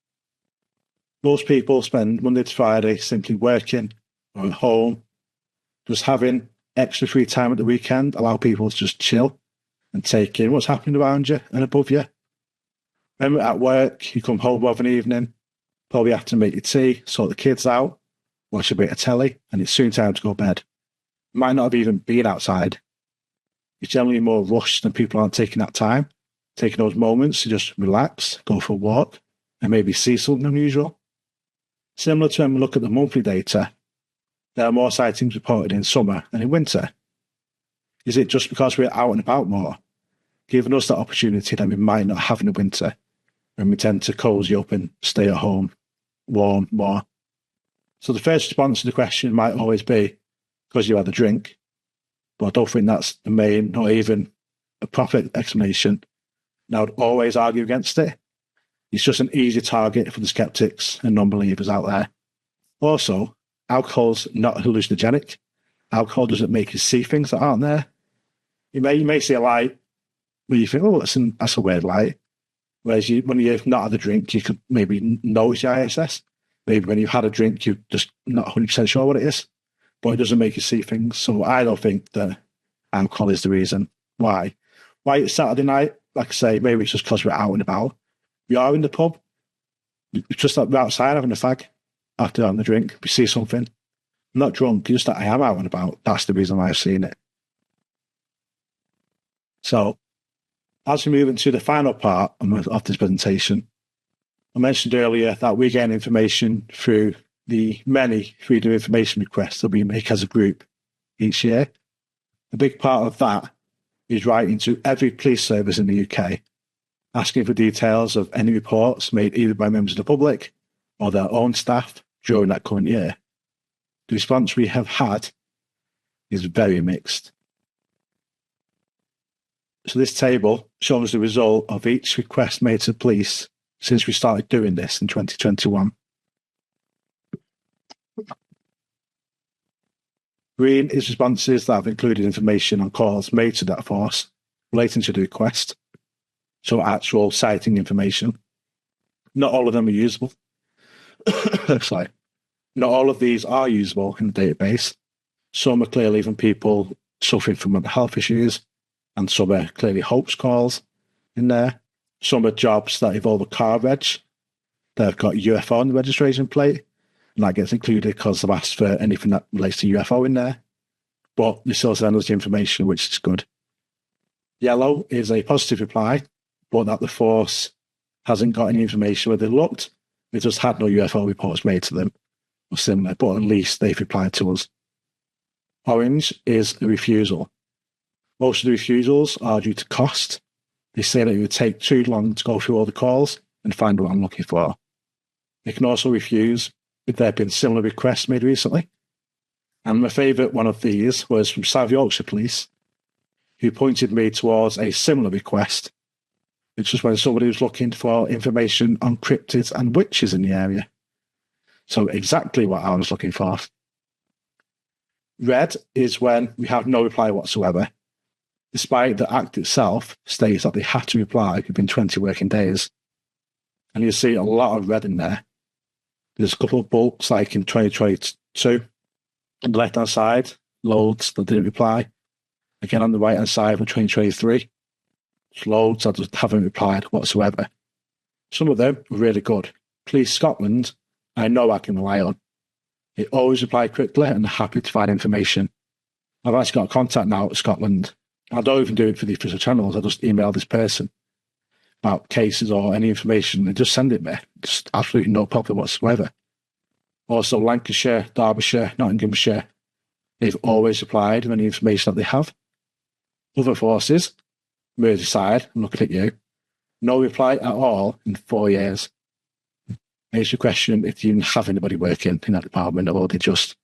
Most people spend Monday to Friday simply working or at home. Just having extra free time at the weekend allow people to just chill and take in what's happening around you and above you. When at work, you come home of an evening, probably have to make your tea, sort the kids out, watch a bit of telly, and it's soon time to go to bed. Might not have even been outside. It's generally more rushed than people aren't taking that time, taking those moments to just relax, go for a walk, and maybe see something unusual. Similar to when we look at the monthly data, there are more sightings reported in summer than in winter. Is it just because we're out and about more, giving us that opportunity that we might not have in the winter, when we tend to cozy up and stay at home, warm more? So the first response to the question might always be, because you had a drink, but I don't think that's the main or even a proper explanation. And I would always argue against it. It's just an easy target for the skeptics and non-believers out there. Also, alcohol's not hallucinogenic. Alcohol doesn't make you see things that aren't there. You may see a light where you think, oh, that's a weird light. Whereas when you've not had a drink, you could maybe notice your ISS. Maybe when you've had a drink, you're just not 100% sure what it is. But it doesn't make you see things. So I don't think that alcohol is the reason. Why? Why it's Saturday night? Like I say, maybe it's just because we're out and about. We are in the pub. Just like we're outside having a fag after having a drink, we see something. I'm not drunk, just that I am out and about. That's the reason why I've seen it. So, as we move into the final part of this presentation, I mentioned earlier that we gain information through the many freedom of information requests that we make as a group each year. A big part of that is writing to every police service in the UK, asking for details of any reports made either by members of the public or their own staff during that current year. The response we have had is very mixed. So this table shows the result of each request made to the police since we started doing this in 2021. Green is responses that have included information on calls made to that force relating to the request, so actual sighting information. Not all of them are usable. Sorry. Not all of these are usable in the database. Some are clearly from people suffering from mental health issues, and some are clearly hoax calls in there. Some are jobs that involve a car reg. They've got UFO on the registration plate, and that gets included because I've asked for anything that relates to UFO in there. But they still send us the information, which is good. Yellow is a positive reply, but that the force hasn't got any information where they looked. They just had no UFO reports made to them or similar, but at least they've replied to us. Orange is a refusal. Most of the refusals are due to cost. They say that it would take too long to go through all the calls and find what I'm looking for. They can also refuse if there have been similar requests made recently. And my favourite one of these was from South Yorkshire Police, who pointed me towards a similar request, which was when somebody was looking for information on cryptids and witches in the area. So exactly what I was looking for. Red is when we have no reply whatsoever, despite the act itself states that they have to reply within 20 working days. And you see a lot of red in there. There's a couple of bulks, like in 2022, on the left-hand side, loads that didn't reply. Again, on the right-hand side for 2023, loads that just haven't replied whatsoever. Some of them were really good. Police Scotland, I know I can rely on. They always reply quickly and are happy to find information. I've actually got a contact now at Scotland. I don't even do it for the official channels. I just email this person about cases or any information and just send it me. Just absolutely no problem whatsoever. Also, Lancashire, Derbyshire, Nottinghamshire, they've always replied with any information that they have. Other forces, Merseyside, I'm looking at you, no reply at all in 4 years. Makes you question if you have anybody working in that department or they're just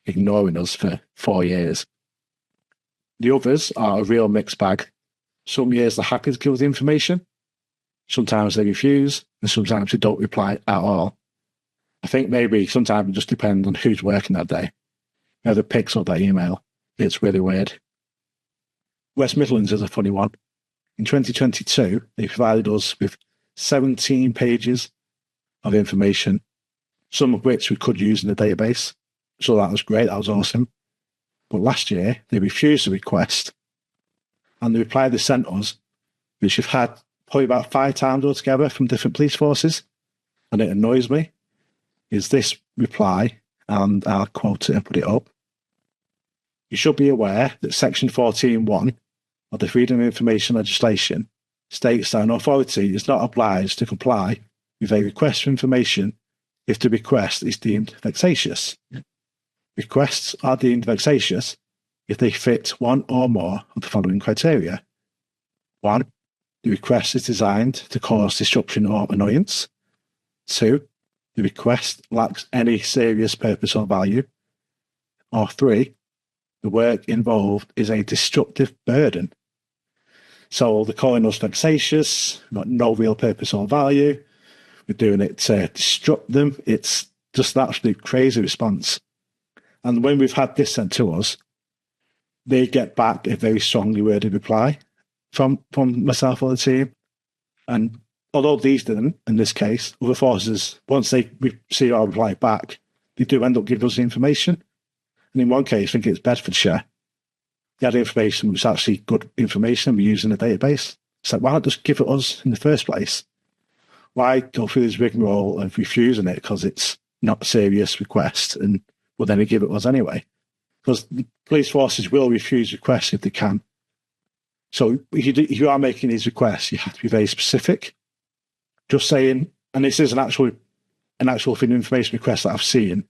ignoring us for 4 years. The others are a real mixed bag. Some years they're happy to give us the information. Sometimes they refuse, and sometimes they don't reply at all. I think maybe sometimes it just depends on who's working that day. Whoever picks up that email, it's really weird. West Midlands is a funny one. In 2022, they provided us with 17 pages of information, some of which we could use in the database. So that was great, that was awesome. But last year, they refused the request. And the reply they sent us, which we've had probably about 5 times altogether from different police forces, and it annoys me, is this reply, and I'll quote it and put it up. You should be aware that Section 14.1 of the Freedom of Information legislation states that an authority is not obliged to comply with a request for information if the request is deemed vexatious. Requests are deemed vexatious if they fit one or more of the following criteria. 1. The request is designed to cause disruption or annoyance. 2. The request lacks any serious purpose or value. Or 3. The work involved is a destructive burden. So they're calling us vexatious, got no real purpose or value. We're doing it to disrupt them. It's just an absolute crazy response. And when we've had this sent to us, they get back a very strongly worded reply from myself or the team. And although these didn't, in this case, other forces, once they see our reply back, they do end up giving us the information. And in one case, I think it's Bedfordshire, they had information which was actually good information we use in the database. It's like, why not just give it us in the first place? why go through this rigmarole of refusing it because it's not a serious request, and will then give it us anyway? Because police forces will refuse requests if they can. So if you are making these requests, you have to be very specific. Just saying, and this is an actual thing, information request that I've seen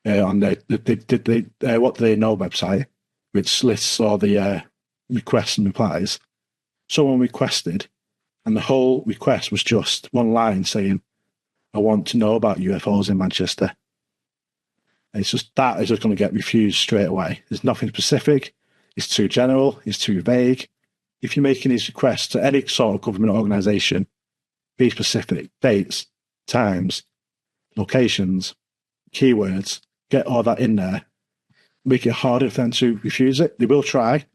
on the What Do They Know website, which lists all the requests and replies. Someone requested, and the whole request was just one line saying, "I want to know about UFOs in Manchester." And it's just that is just going to get refused straight away. There's nothing specific. It's too general. It's too vague. If you're making these requests to any sort of government organisation, be specific. Dates, times, locations, keywords. Get all that in there. Make it harder for them to refuse it. They will try.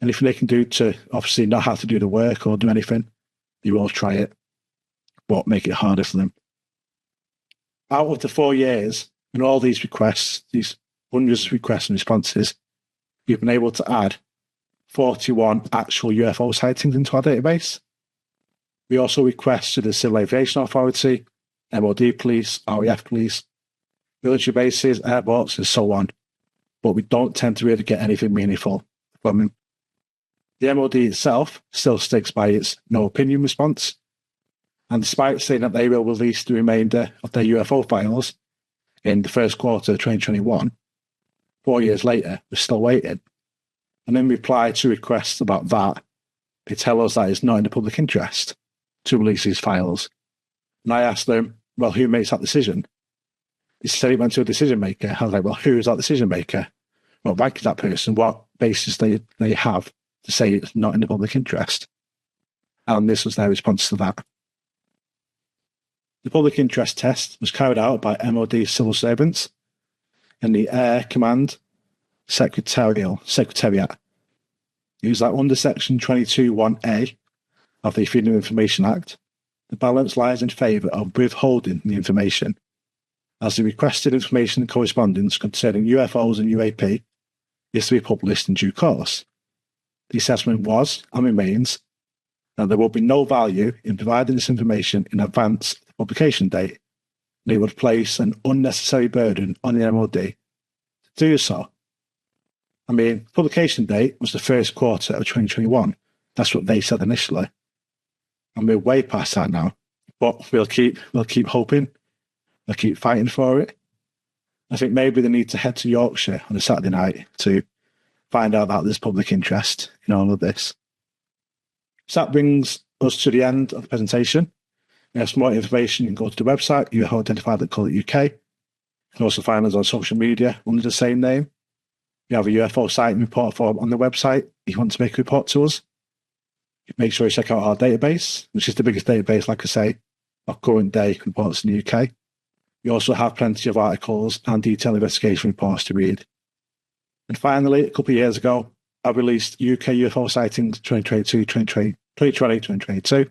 Anything they can do to obviously not have to do the work or do anything, they will try it, but make it harder for them. Out of the 4 years and all these requests, these hundreds of requests and responses, we've been able to add 41 actual UFO sightings into our database. We also request to the Civil Aviation Authority, MOD police, RAF police, military bases, airports, and so on. But we don't tend to really get anything meaningful from them. The MOD itself still sticks by its no opinion response. And despite saying that they will release the remainder of their UFO files in the first quarter of 2021, 4 years later, we're still waiting. And in reply to requests about that, they tell us that it's not in the public interest to release these files. And I asked them, well, who makes that decision? They said it went to a decision maker. I was like, well, who is that decision maker? Well, why could that person? What basis they have to say it's not in the public interest? And this was their response to that. The public interest test was carried out by MOD civil servants and the Air Command Secretariat. It was that under Section 22(1)(a) of the Freedom of Information Act, the balance lies in favour of withholding the information, as the requested information and correspondence concerning UFOs and UAP is to be published in due course. The assessment was, and remains, that there will be no value in providing this information in advance of the publication date, and it would place an unnecessary burden on the MOD to do so. I mean, publication date was the first quarter of 2021. That's what they said initially. And we're way past that now. But we'll keep hoping. We'll keep fighting for it. I think maybe they need to head to Yorkshire on a Saturday night to find out that there's public interest in all of this. So that brings us to the end of the presentation. For more information, you can go to the website, ufoidentified.co.uk. You can also find us on social media under the same name. We have a UFO sighting report form on the website if you want to make a report to us. Make sure you check out our database, which is the biggest database, like I say, of current day reports in the UK. We also have plenty of articles and detailed investigation reports to read. And finally, a couple of years ago, I released UK UFO sightings 2022,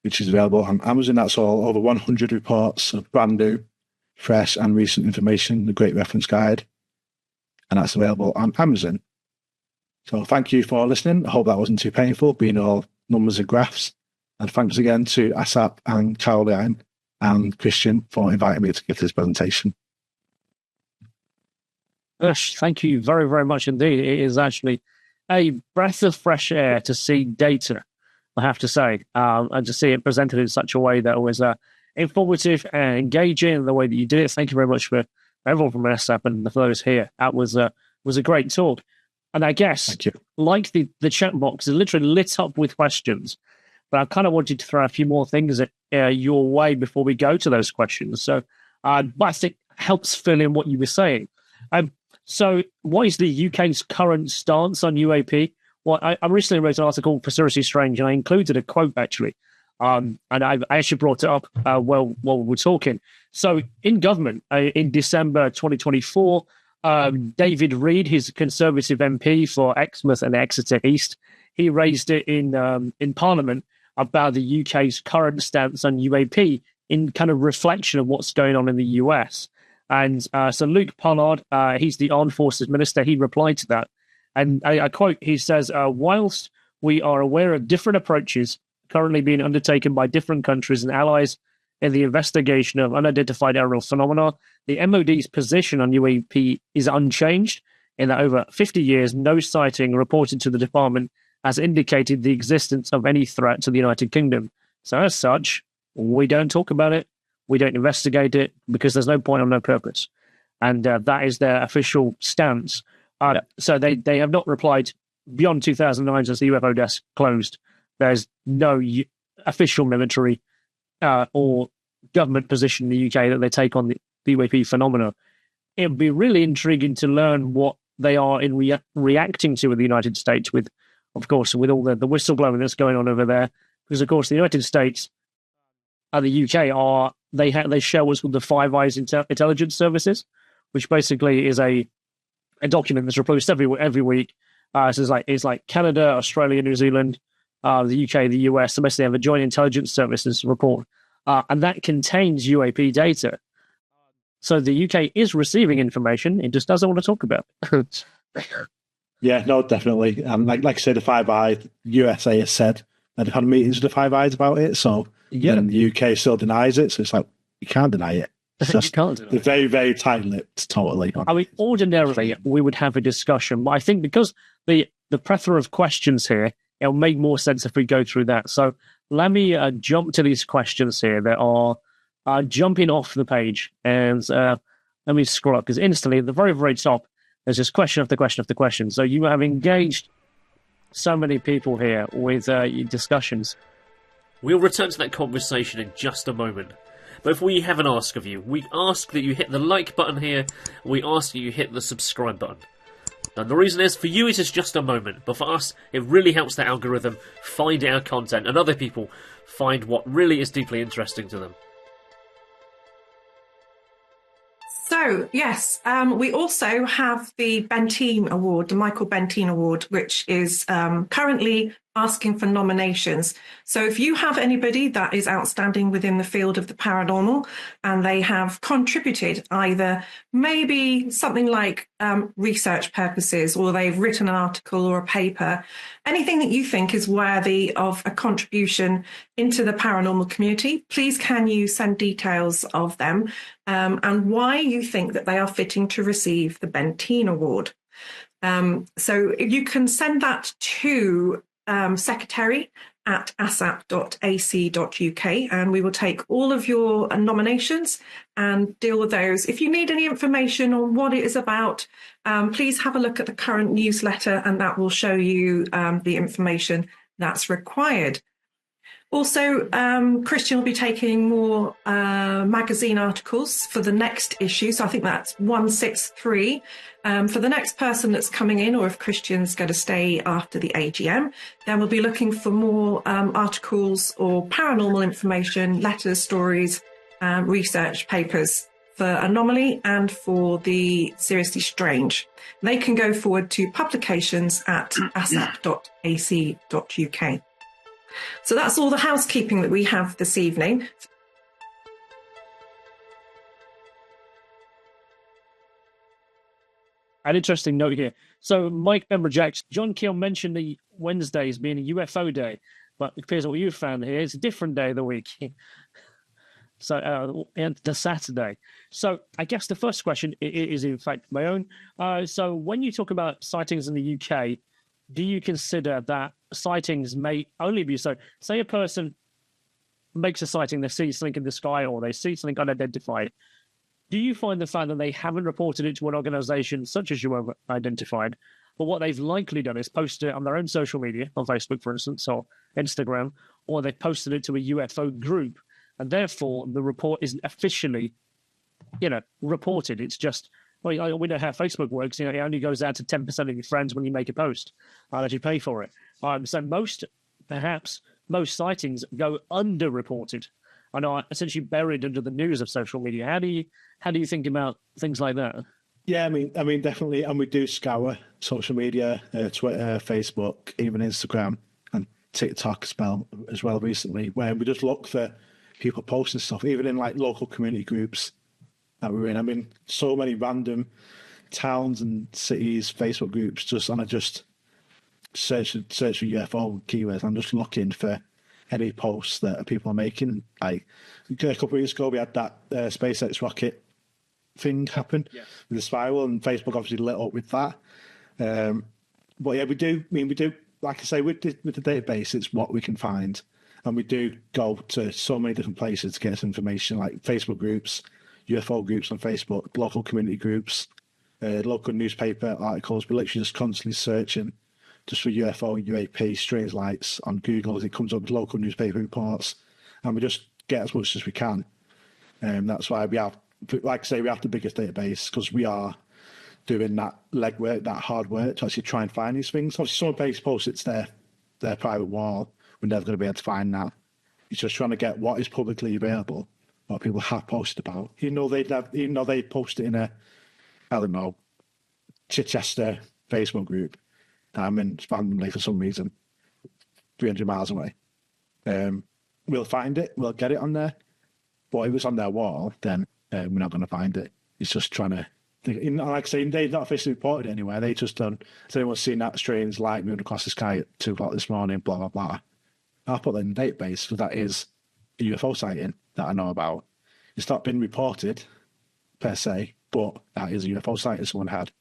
which is available on Amazon. That's all over 100 reports of brand new, fresh and recent information, the Great Reference Guide. And that's available on Amazon. So thank you for listening. I hope that wasn't too painful, being all numbers and graphs. And thanks again to ASSAP and Caroline and Christian for inviting me to give this presentation. Thank you very, very much indeed. It is actually a breath of fresh air to see data, I have to say, and to see it presented in such a way that was informative and engaging in the way that you did it. Thank you very much for everyone from ASSAP and for those here. That was a great talk. And I guess, like the chat box, is literally lit up with questions. But I kind of wanted to throw a few more things your way before we go to those questions. So I think helps fill in what you were saying. So what is the UK's current stance on UAP? Well, I recently wrote an article for Seriously Strange, and I included a quote, actually. And I actually brought it up while we were talking. So in government, in December 2024, David Reid, his Conservative MP for Exmouth and Exeter East, he raised it in Parliament about the UK's current stance on UAP in kind of reflection of what's going on in the US. And so Luke Pollard, he's the Armed Forces Minister, he replied to that. And I quote, he says, whilst we are aware of different approaches currently being undertaken by different countries and allies in the investigation of unidentified aerial phenomena. The MOD's position on UAP is unchanged, in that over 50 years, no sighting reported to the department has indicated the existence of any threat to the United Kingdom. So as such, we don't talk about it, we don't investigate it, because there's no point or no purpose. And that is their official stance. So they have not replied beyond 2009 since the UFO desk closed. There's no official military or government position in the UK that they take on the UAP phenomena. It would be really intriguing to learn what they are in reacting to in the United States, with, of course, with all the whistleblowing that's going on over there. Because, of course, the United States and the UK they share what's called the Five Eyes Intelligence Services, which basically is a document that's released every week. So it's like Canada, Australia, New Zealand, the UK, the US. So basically, they have a joint intelligence services report, and that contains UAP data. So the UK is receiving information; it just doesn't want to talk about it. Yeah, no, definitely. And like I said, the Five Eyes USA has said that they've had meetings with the Five Eyes about it. So then the UK still denies it. So it's like you can't deny it. It's just, they're very, very tight-lipped, totally. I mean, ordinarily, we would have a discussion, but I think because the plethora of questions here, it'll make more sense if we go through that. So let me jump to these questions here that are jumping off the page. And let me scroll up, because instantly, at the very, very top, there's just question after question after question. So you have engaged so many people here with your discussions. We'll return to that conversation in just a moment. But if we have an ask of you, we ask that you hit the like button here, we ask that you hit the subscribe button. And the reason is, for you it is just a moment, but for us it really helps the algorithm find our content and other people find what really is deeply interesting to them. So, yes, we also have the Benteen Award, the Michael Benteen Award, which is currently asking for nominations. So if you have anybody that is outstanding within the field of the paranormal and they have contributed either maybe something like research purposes, or they've written an article or a paper, anything that you think is worthy of a contribution into the paranormal community, please can you send details of them and why you think that they are fitting to receive the Benteen Award. So you can send that to secretary@assap.ac.uk, and we will take all of your nominations and deal with those. If you need any information on what it is about, please have a look at the current newsletter, and that will show you the information that's required. Also, Christian will be taking more magazine articles for the next issue. So I think that's 163. For the next person that's coming in, or if Christian's going to stay after the AGM, then we'll be looking for more articles or paranormal information, letters, stories, research papers for Anomaly and for the Seriously Strange. They can go forward to publications at assap.ac.uk. So that's all the housekeeping that we have this evening. An interesting note here. So Mike Bembridge, John Keel mentioned the Wednesdays being a UFO day, but it appears what you found here is a different day of the week. So and the Saturday. So I guess the first question is in fact my own. So when you talk about sightings in the UK, do you consider that sightings may only be so? Say a person makes a sighting, they see something in the sky or they see something unidentified. Do you find the fact that they haven't reported it to an organization such as you have identified, but what they've likely done is posted it on their own social media, on Facebook, for instance, or Instagram, or they posted it to a UFO group, and therefore the report isn't officially, reported. It's just, well, we know how Facebook works. It only goes out to 10% of your friends when you make a post that you pay for it. So most sightings go underreported and are essentially buried under the news of social media. How do you think about things like that? Yeah, I mean, definitely, and we do scour social media, Twitter, Facebook, even Instagram, and TikTok as well recently, where we just look for people posting stuff, even in like local community groups that we're in. I mean, so many random towns and cities Facebook groups, and I just search for UFO keywords. I'm just looking for any posts that people are making. Like a couple of weeks ago, we had that SpaceX rocket thing happen with the spiral, and Facebook obviously lit up with that. But yeah, we do. Like I say, with the database, it's what we can find, and we do go to so many different places to get this information, like Facebook groups, UFO groups on Facebook, local community groups, local newspaper articles. We're literally just constantly searching just for UFO, UAP, strange lights on Google as it comes up with local newspaper reports, and we just get as much as we can. That's why we have, like I say, we have the biggest database, because we are doing that legwork, that hard work to actually try and find these things. Obviously, some base posts, it's their private wall. We're never going to be able to find that. It's just trying to get what is publicly available, what people have posted about. Even though they post it in a, I don't know, Chichester Facebook group that I'm in randomly for some reason, 300 miles away. We'll find it, we'll get it on there. But if it's on their wall, then we're not going to find it. It's just trying to, like I say, they've not officially reported it anywhere. They just done, has anyone seen that strange light moving across the sky at 2 o'clock this morning, blah, blah, blah. I'll put that in the database, because that is a UFO sighting that I know about. It's not been reported, per se, but that is a UFO sighting someone had.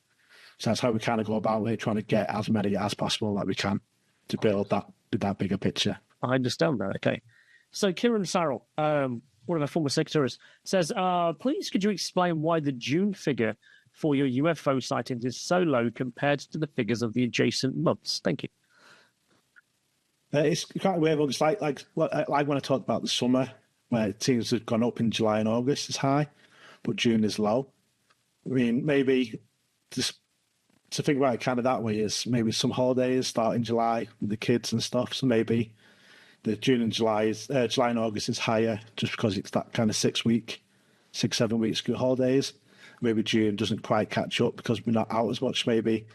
So that's how we kind of go about it, trying to get as many as possible that we can to build that bigger picture. I understand that, okay. So Kieran Sarrell, one of our former secretaries, says, please could you explain why the June figure for your UFO sightings is so low compared to the figures of the adjacent months? Thank you. It's kind of weird. It's like when I talked about the summer, where it seems to have gone up in July and August is high, but June is low. I mean, maybe just to think about it kind of that way is maybe some holidays start in July with the kids and stuff. So maybe the June and July and August is higher just because it's that kind of 6 week, 7 week school holidays. Maybe June doesn't quite catch up because we're not out as much. Maybe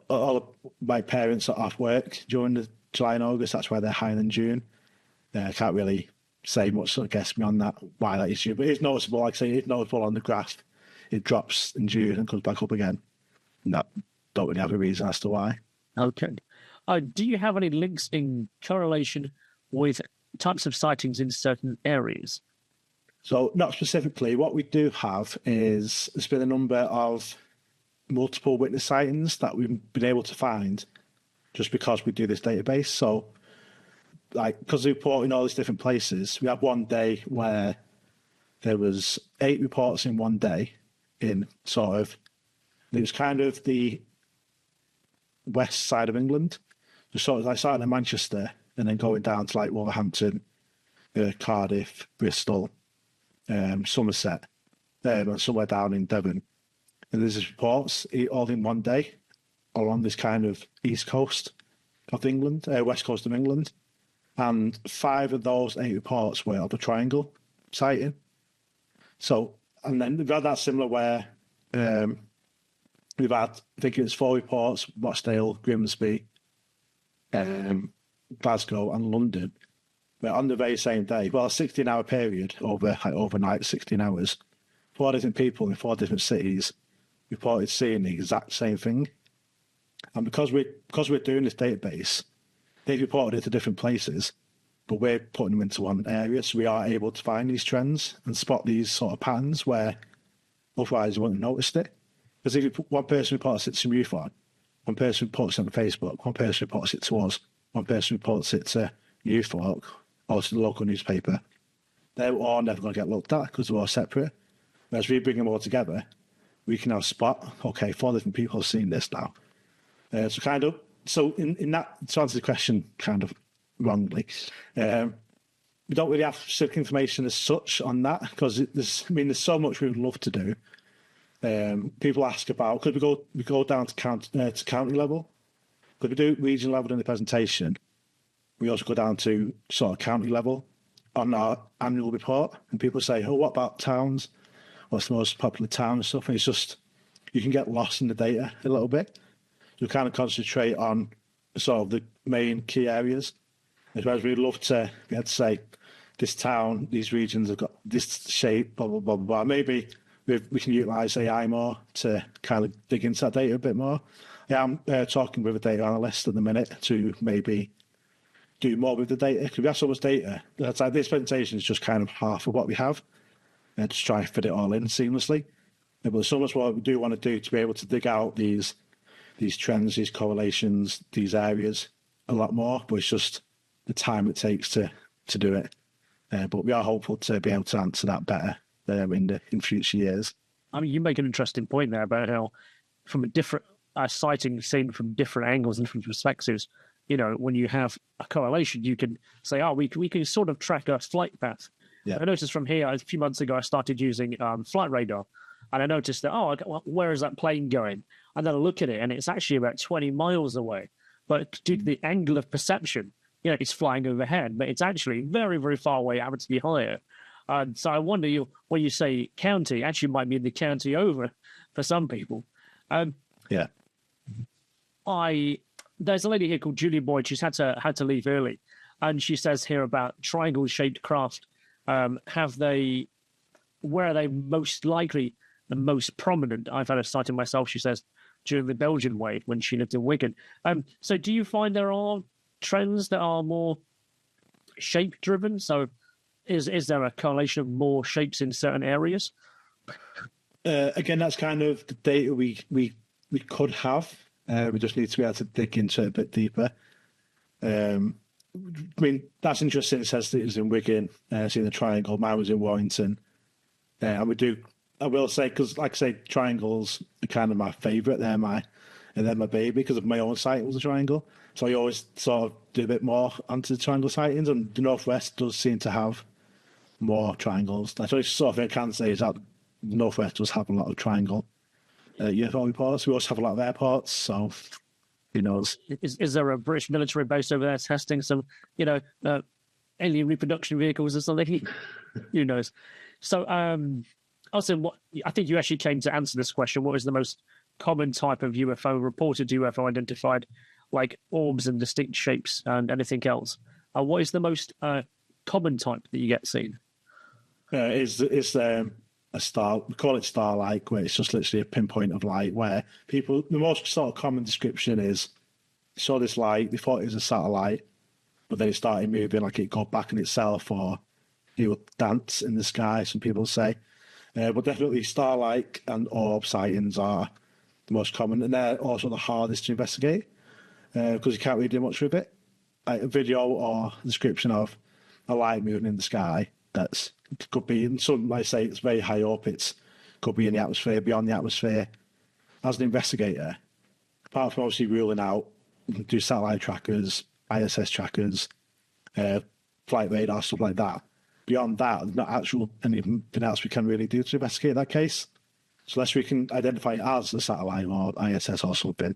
all of my parents are off work during the July and August. That's why they're higher than June. I can't really say much, I guess, beyond that, why that is June. But it's noticeable. Like I say, it's noticeable on the graph. It drops in June and comes back up again. No, don't really have a reason as to why. Okay. Do you have any links in correlation with types of sightings in certain areas? So not specifically. What we do have is there's been a number of multiple witness sightings that we've been able to find just because we do this database. So, like, because we report in all these different places, we have one day where there was 8 reports in one day in sort of, it was kind of the west side of England. So sort of, I started in Manchester and then going down to like Wolverhampton, Cardiff, Bristol, Somerset, and somewhere down in Devon. And there's reports all in one day along this kind of east coast of England, west coast of England. And 5 of those 8 reports were of a triangle sighting. So, and then we've had that similar where we've had, I think it's 4 reports, Rochdale, Grimsby, Glasgow and London. But on the very same day, well, a 16-hour period overnight, 16 hours, 4 different people in 4 different cities reported seeing the exact same thing. And because we're doing this database, they've reported it to different places, but we're putting them into one area, so we are able to find these trends and spot these sort of patterns where otherwise you wouldn't have noticed it. Because if one person reports it to UFO, one person reports it on Facebook, one person reports it to us, one person reports it to UFO or to the local newspaper, they're all never going to get looked at because they're all separate. Whereas we bring them all together, we can now spot, okay, 4 different people have seen this now. So in that, to answer the question kind of wrongly, we don't really have specific information as such on that because there's so much we would love to do. People ask about, could we go down to county level? Could we do region level in the presentation? We also go down to sort of county level on our annual report, and people say, "Oh, what about towns? What's the most popular town and stuff?" And it's just you can get lost in the data a little bit. You kind of concentrate on sort of the main key areas. Whereas we'd love to be able to say, this town, these regions have got this shape, blah, blah, blah, blah. Maybe we can utilise AI more to kind of dig into that data a bit more. Yeah, I'm talking with a data analyst at the minute to maybe do more with the data, because we have so much data. That's like this presentation is just kind of half of what we have, and to try and fit it all in seamlessly. But there's so much more we do want to do to be able to dig out these trends, these correlations, these areas a lot more. But it's just the time it takes to do it. But we are hopeful to be able to answer that better in future years. I mean, you make an interesting point there about how, from a different sighting seen from different angles and different perspectives, you know, when you have a correlation, you can say, oh, we can sort of track a flight path. Yeah. I noticed from here, a few months ago, I started using flight radar, and I noticed that, where is that plane going? And then I look at it, and it's actually about 20 miles away. But due to the angle of perception, you know, it's flying overhead, but it's actually very, very far away, happens to be higher. So I wonder, when you say county, actually might mean the county over for some people. Yeah. There's a lady here called Julie Boyd. She's had to leave early, and she says here about triangle-shaped craft. Where are they most likely the most prominent? I've had a sighting myself, she says, during the Belgian wave when she lived in Wigan. So do you find there are trends that are more shape-driven? So is there a correlation of more shapes in certain areas? Again, that's kind of the data we could have. We just need to be able to dig into it a bit deeper. I mean, that's interesting. It says that it was in Wigan, seeing the triangle. Mine was in Warrington. And I will say, because like I say, triangles are kind of my favourite. They're my baby, because of my own site was a triangle. So I always sort of do a bit more onto the triangle sightings, and the Northwest does seem to have more triangles. That's what sort of thing I can say is that the Northwest does have a lot of triangle UFO reports. We also have a lot of airports, so who knows? Is there a British military base over there testing some, alien reproduction vehicles or something? Who knows? So, also, I think you actually came to answer this question. What is the most common type of UFO, reported UFO identified, like orbs and distinct shapes and anything else? What is the most common type that you get seen? It's a star. We call it star-like, where it's just literally a pinpoint of light. Where the most sort of common description is, they saw this light, they thought it was a satellite, but then it started moving, like it got back on itself, or it would dance in the sky. Some people say, but definitely star-like and orb sightings are the most common, and they're also the hardest to investigate because you can't really do much with it. Like a video or description of a light moving in the sky, it could be in some, like I say, it's very high up. It could be in the atmosphere, beyond the atmosphere. As an investigator, apart from obviously ruling out, do satellite trackers, ISS trackers, flight radar, stuff like that. Beyond that, there's not anything else we can really do to investigate that case. So unless we can identify it as a satellite or ISS or something,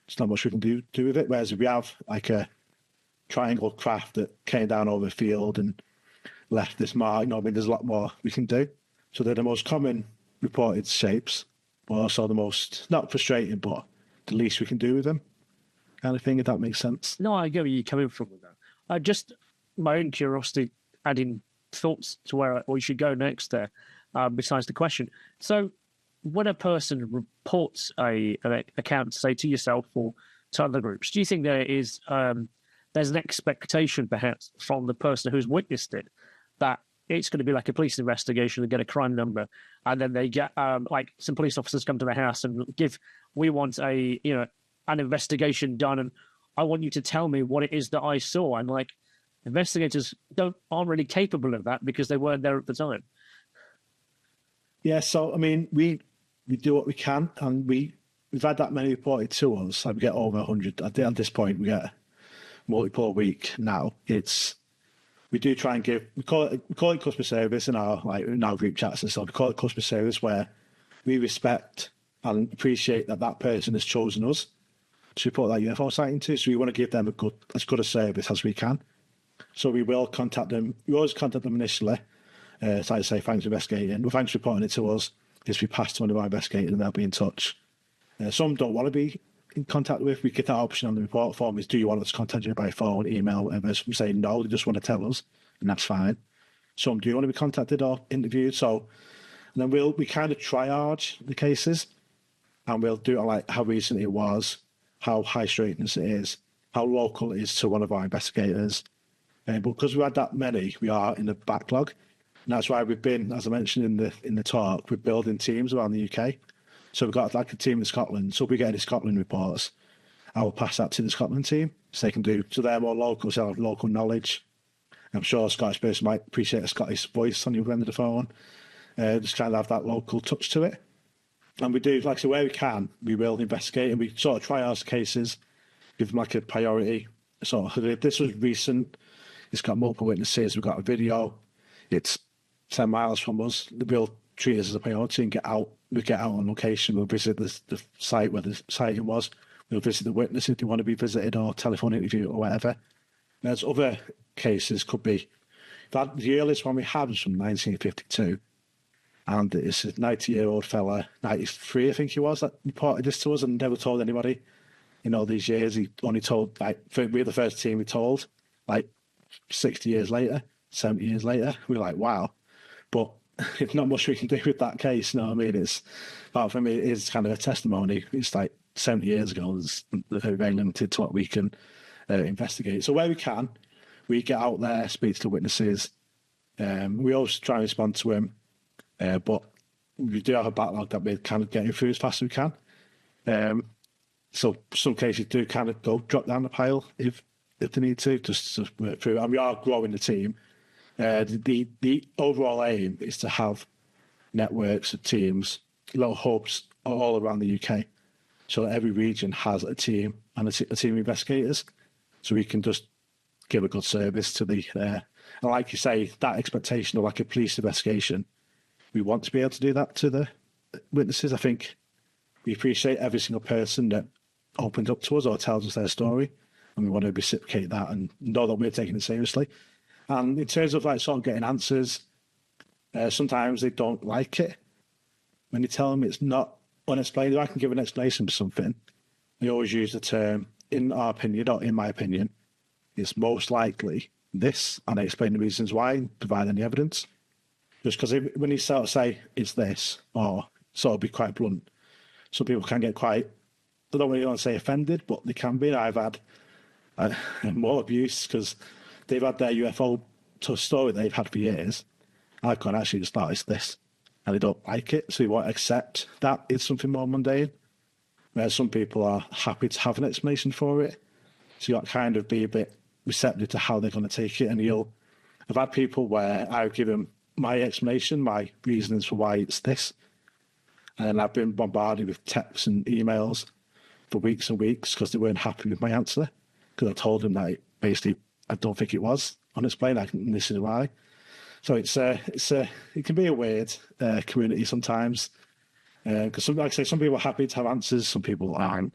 there's not much we can do with it. Whereas if we have like a triangle craft that came down over a field and left this mark, there's a lot more we can do. So they're the most common reported shapes, but also the most, not frustrating, but the least we can do with them, kind of thing, if that makes sense. No, I get where you're coming from with that. Just my own curiosity, adding thoughts to where we should go next there, besides the question. So when a person reports an account, say, to yourself or to other groups, do you think there's an expectation, perhaps, from the person who's witnessed it, that it's going to be like a police investigation, they get a crime number, and then they get, like, some police officers come to the house and we want an investigation done, and I want you to tell me what it is that I saw. And, like, investigators aren't really capable of that because they weren't there at the time. Yeah, so, I mean, we do what we can, and we've had that many reported to us. Like, we get over 100. At this point, we get multiple a week now. We do try and we call it customer service in our group chats and stuff. We call it customer service, where we respect and appreciate that person has chosen us to report that UFO sighting to. So we want to give them as good a service as we can. So we will contact them. We always contact them initially. So I say, thanks for investigating. Well, thanks for reporting it to us. If we pass to one of our investigators, and they'll be in touch. Some don't want to be in contact with. We get that option on the report form is, do you want us to contact you by phone, email, whatever? Some say no, they just want to tell us, and that's fine. Some do want to be contacted or interviewed. So, and then we kind of triage the cases, and we'll do it like how recent it was, how high straightness it is, how local it is to one of our investigators. But because we had that many, we are in a backlog. And that's why we've been, as I mentioned in the talk, we're building teams around the UK. So we've got like a team in Scotland. So if we get any Scotland reports, I will pass that to the Scotland team so they can do, so they're more local, so they have local knowledge. I'm sure a Scottish person might appreciate a Scottish voice on the other end of the phone. Just kind of have that local touch to it. And we do, like I say, where we can, we will investigate and we sort of triage cases, give them like a priority. So this was recent. It's got multiple witnesses. We've got a video. It's 10 miles from us. We'll treat it as a priority and get out. We get out on location. We'll visit the site where the sighting was. We'll visit the witness if they want to be visited or telephone interview or whatever. There's other cases, could be that the earliest one we had was from 1952, and it's a 90-year-old fella, 93 I think he was, that reported this to us and never told anybody in all these years. He only told, like, we're the first team we told, like 60 years later, 70 years later. We're like, wow. But it's not much we can do with that case, you know what I mean? It's, apart from it is kind of a testimony. It's like 70 years ago. It's very, very limited to what we can investigate. So where we can, we get out there, speak to the witnesses. We always try and respond to them, but we do have a backlog that we're kind of getting through as fast as we can. So some cases do kind of drop down the pile if they need to, just to work through. And we are growing the team. The overall aim is to have networks of teams, little hubs all around the UK, so that every region has a team and a team of investigators, so we can just give a good service to the. And like you say, that expectation of like a police investigation, we want to be able to do that to the witnesses. I think we appreciate every single person that opens up to us or tells us their story, and we want to reciprocate that and know that we're taking it seriously. And in terms of like sort of getting answers, sometimes they don't like it when you tell them it's not unexplained. If I can give an explanation for something, they always use the term, in our opinion, or in my opinion, it's most likely this, and I explain the reasons why and provide any evidence. Just because when you sort of say it's this, or sort of be quite blunt, some people can get quite, I don't really want to say offended, but they can be. I've had more abuse because they've had their UFO story they've had for years. I've gone, actually, just thought it's this. And they don't like it, so they won't accept that it's something more mundane. Whereas some people are happy to have an explanation for it. So you've got to kind of be a bit receptive to how they're going to take it. And I've had people where I've given my explanation, my reasons for why it's this. And I've been bombarded with texts and emails for weeks and weeks because they weren't happy with my answer. Because I told them that basically I don't think it was unexplained. And this is why. So it can be a weird community sometimes. Because like I say, some people are happy to have answers, some people aren't.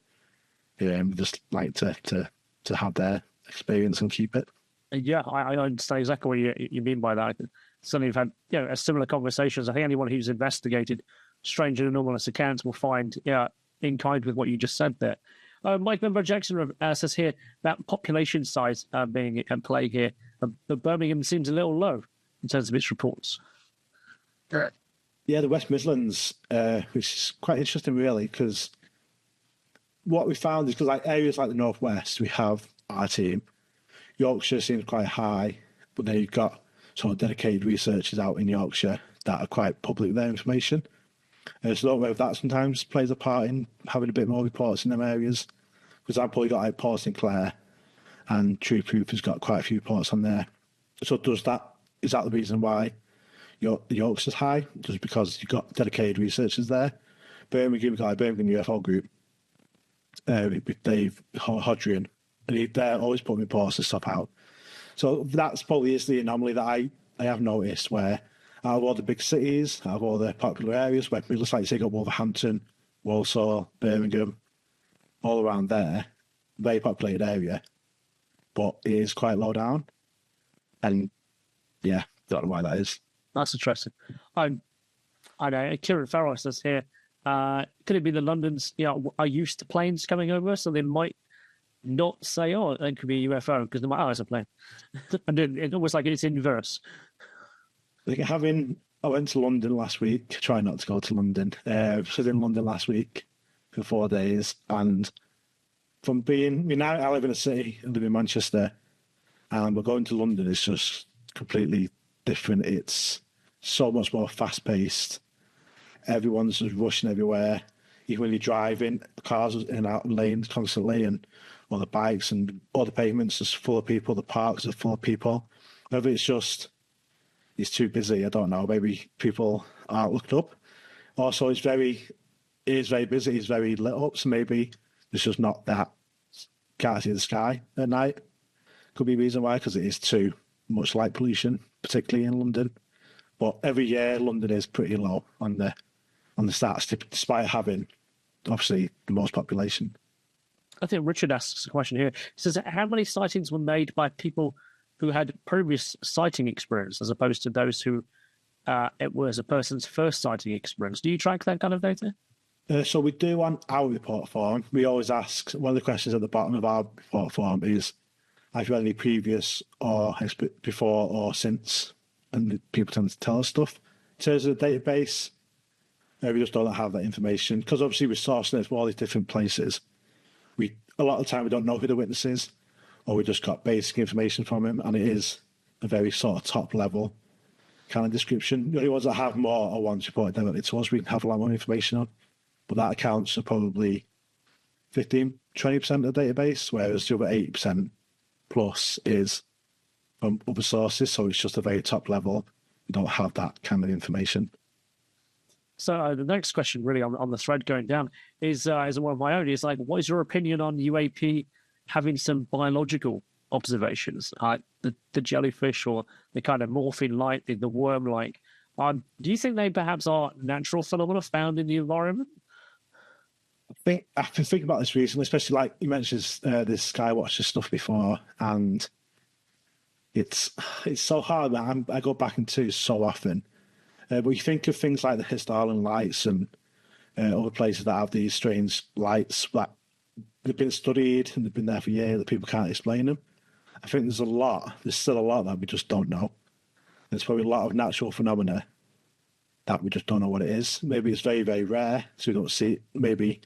Just like to have their experience and keep it. Yeah, I understand exactly what you mean by that. Certainly, we've had a similar conversations. I think anyone who's investigated strange and anomalous accounts will find in kind with what you just said there. Mike Member Jackson says here that population size being at play here, but Birmingham seems a little low in terms of its reports. Correct. Yeah, the West Midlands, which is quite interesting, really, because what we found is because like areas like the Northwest, we have our team. Yorkshire seems quite high, but then you've got sort of dedicated researchers out in Yorkshire that are quite public with their information. So I don't know if that sometimes plays a part in having a bit more reports in them areas. For example, you got like Port Sinclair and True Proof has got quite a few reports on there. So is that the reason why Yorkshire's high? Just because you've got dedicated researchers there. Birmingham, we've got a Birmingham UFO group with Dave Hodrian, and they're always putting reports and stuff out. So that's probably is the anomaly that I have noticed, where out of all the big cities, out of all the popular areas, where people like say got Wolverhampton, Walsall, Birmingham, all around there, very populated area, but it is quite low down. And yeah, don't know why that is. That's interesting. I know Kieran Farrell says here, could it be the Londons are used to planes coming over, so they might not say, oh, it could be a UFO, because they might, oh, it's a plane. And then it's almost like it's inverse. I went to London last week, try not to go to London. I was in London last week for 4 days, and from being, now I live in a city, I live in Manchester, and we're going to London. It's just completely different. It's so much more fast paced. Everyone's just rushing everywhere. Even when you're driving, the cars are in and out of lanes constantly, and all the bikes and all the pavements are full of people. The parks are full of people. Whether it's just it's too busy, I don't know. Maybe people aren't looking up. Also, it is very busy. It's very lit up, so maybe there's just not that. Can't see the sky at night. Could be a reason why, because it is too much light pollution, particularly in London. But every year, London is pretty low on the stats, despite having obviously the most population. I think Richard asks a question here. He says, how many sightings were made by people who had previous sighting experience as opposed to those who it was a person's first sighting experience? Do you track that kind of data? So we do on our report form. We always ask, one of the questions at the bottom of our report form is, have you had any previous or before or since? And people tend to tell us stuff. In terms of the database, we just don't have that information because obviously we're sourcing it from all these different places. A lot of the time we don't know who the witness is, or we just got basic information from him, and it is a very sort of top level kind of description. The only ones that have more are ones reported directly to us we can have a lot more information on. But that accounts for probably 15-20% of the database, whereas the other 80% plus is from other sources, so it's just a very top level. We don't have that kind of information. So the next question, really, on the thread going down, is one of my own. Is like, what is your opinion on UAP having some biological observations, like the jellyfish or the kind of morphine light, the worm-like? Do you think they perhaps are natural phenomena found in the environment? I've been thinking about this recently, especially like you mentioned this Skywatcher stuff before, and it's so hard. I go back into so often. But you think of things like the Histarlan lights and other places that have these strange lights that they've been studied and they've been there for years, that people can't explain them. I think there's still a lot that we just don't know. There's probably a lot of natural phenomena that we just don't know what it is. Maybe it's very, very rare, so we don't see it. Maybe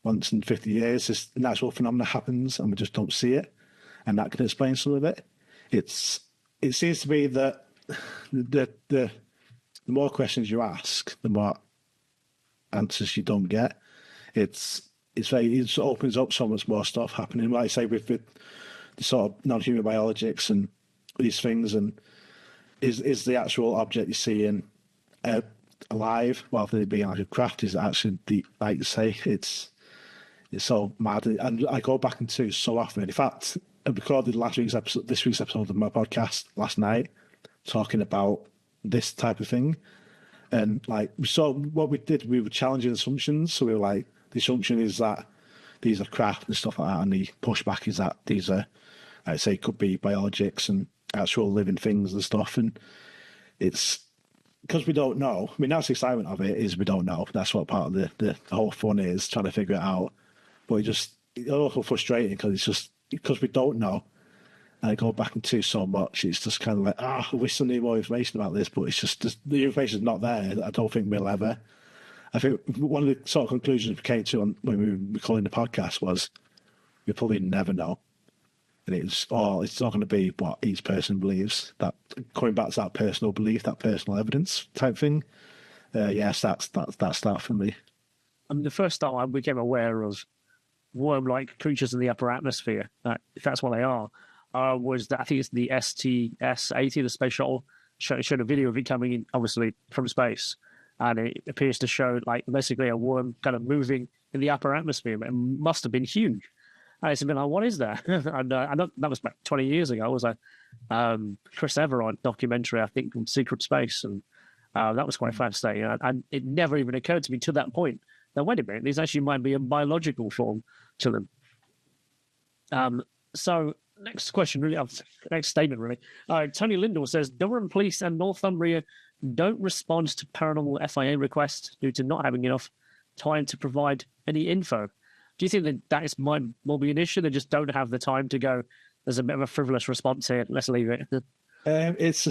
once in 50 years, this natural phenomena happens and we just don't see it, and that can explain some of it. It seems to be that the more questions you ask, the more answers you don't get. It opens up so much more stuff happening. Like I say, with the sort of non-human biologics and these things, and is the actual object you're seeing alive, rather than being like a craft? Is actually like you say, it's so mad. And I go back into so often. In fact, I recorded this week's episode of my podcast last night, talking about this type of thing. And like we saw what we did, we were challenging assumptions. So we were like, the assumption is that these are craft and stuff like that, and the pushback is that these are, I'd say, could be biologics and actual living things and stuff. And it's because we don't know. I mean, that's the excitement of it, is we don't know. That's what part of the whole fun is, trying to figure it out. But it's also frustrating because it's just because we don't know. And I go back into so much, it's just kind of like, I wish I knew more information about this, but it's just the information's not there. I don't think we'll ever. I think one of the sort of conclusions we came to when we were recording the podcast was we'll probably never know. And it's not going to be what each person believes. That coming back to that personal belief, that personal evidence type thing. Yes, that's that for me. I mean, the first time I became aware of worm-like creatures in the upper atmosphere, if that's what they are, was that I think it's the STS-80, the space shuttle, showed a video of it coming in, obviously, from space. And it appears to show, like, basically a worm kind of moving in the upper atmosphere. It must have been huge. And it's been like, what is that? And that was about 20 years ago. It was a Chris Everett documentary, I think, from Secret Space. And that was quite fascinating. And it never even occurred to me to that point. Now, wait a minute, these actually might be a biological form to them. So, next question, really, next statement, really. Tony Lindell says, Durham Police and Northumbria don't respond to paranormal FIA requests due to not having enough time to provide any info. Do you think that might be an issue? They just don't have the time to go, there's a bit of a frivolous response here, let's leave it. It's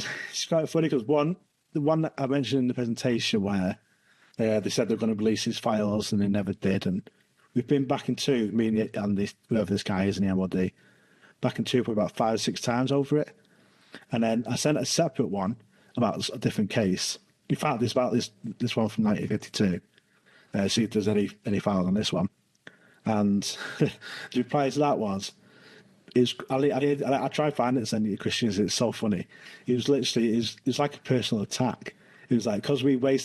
quite funny because the one that I mentioned in the presentation where they said they're going to release these files and they never did, and we've been back into, me and this, whoever this guy is in the MOD, back into for about 5 or 6 times over it. And then I sent a separate one about a different case. In fact, it's about this one from 1952. See if there's any files on this one. And the reply to that was, I tried finding it and sending it to Christians. It's so funny. It was literally, it's like a personal attack. It was like, because we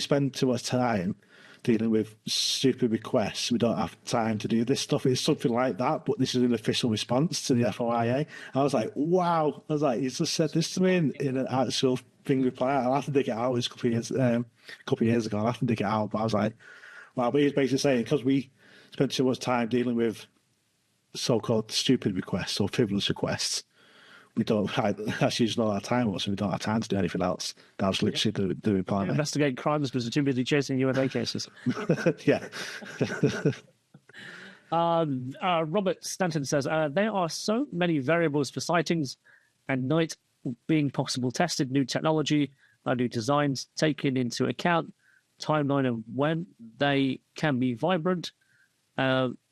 spend too much time dealing with stupid requests, we don't have time to do this stuff. It's something like that, but this is an official response to the FOIA. I was like, wow. I was like, he's just said this to me in an actual thing reply. I'll have to dig it out. It was a couple of years ago. I'll have to dig it out. But I was like, wow. But he was basically saying, because we spend too much time dealing with so-called stupid requests or frivolous requests, we don't actually use all our time, so we don't have time to do anything else. That was literally the reply. Investigate crimes because we're too busy chasing UFO cases. Yeah. Robert Stanton says, there are so many variables for sightings and night being possible tested, new technology, new designs taken into account, timeline of when they can be vibrant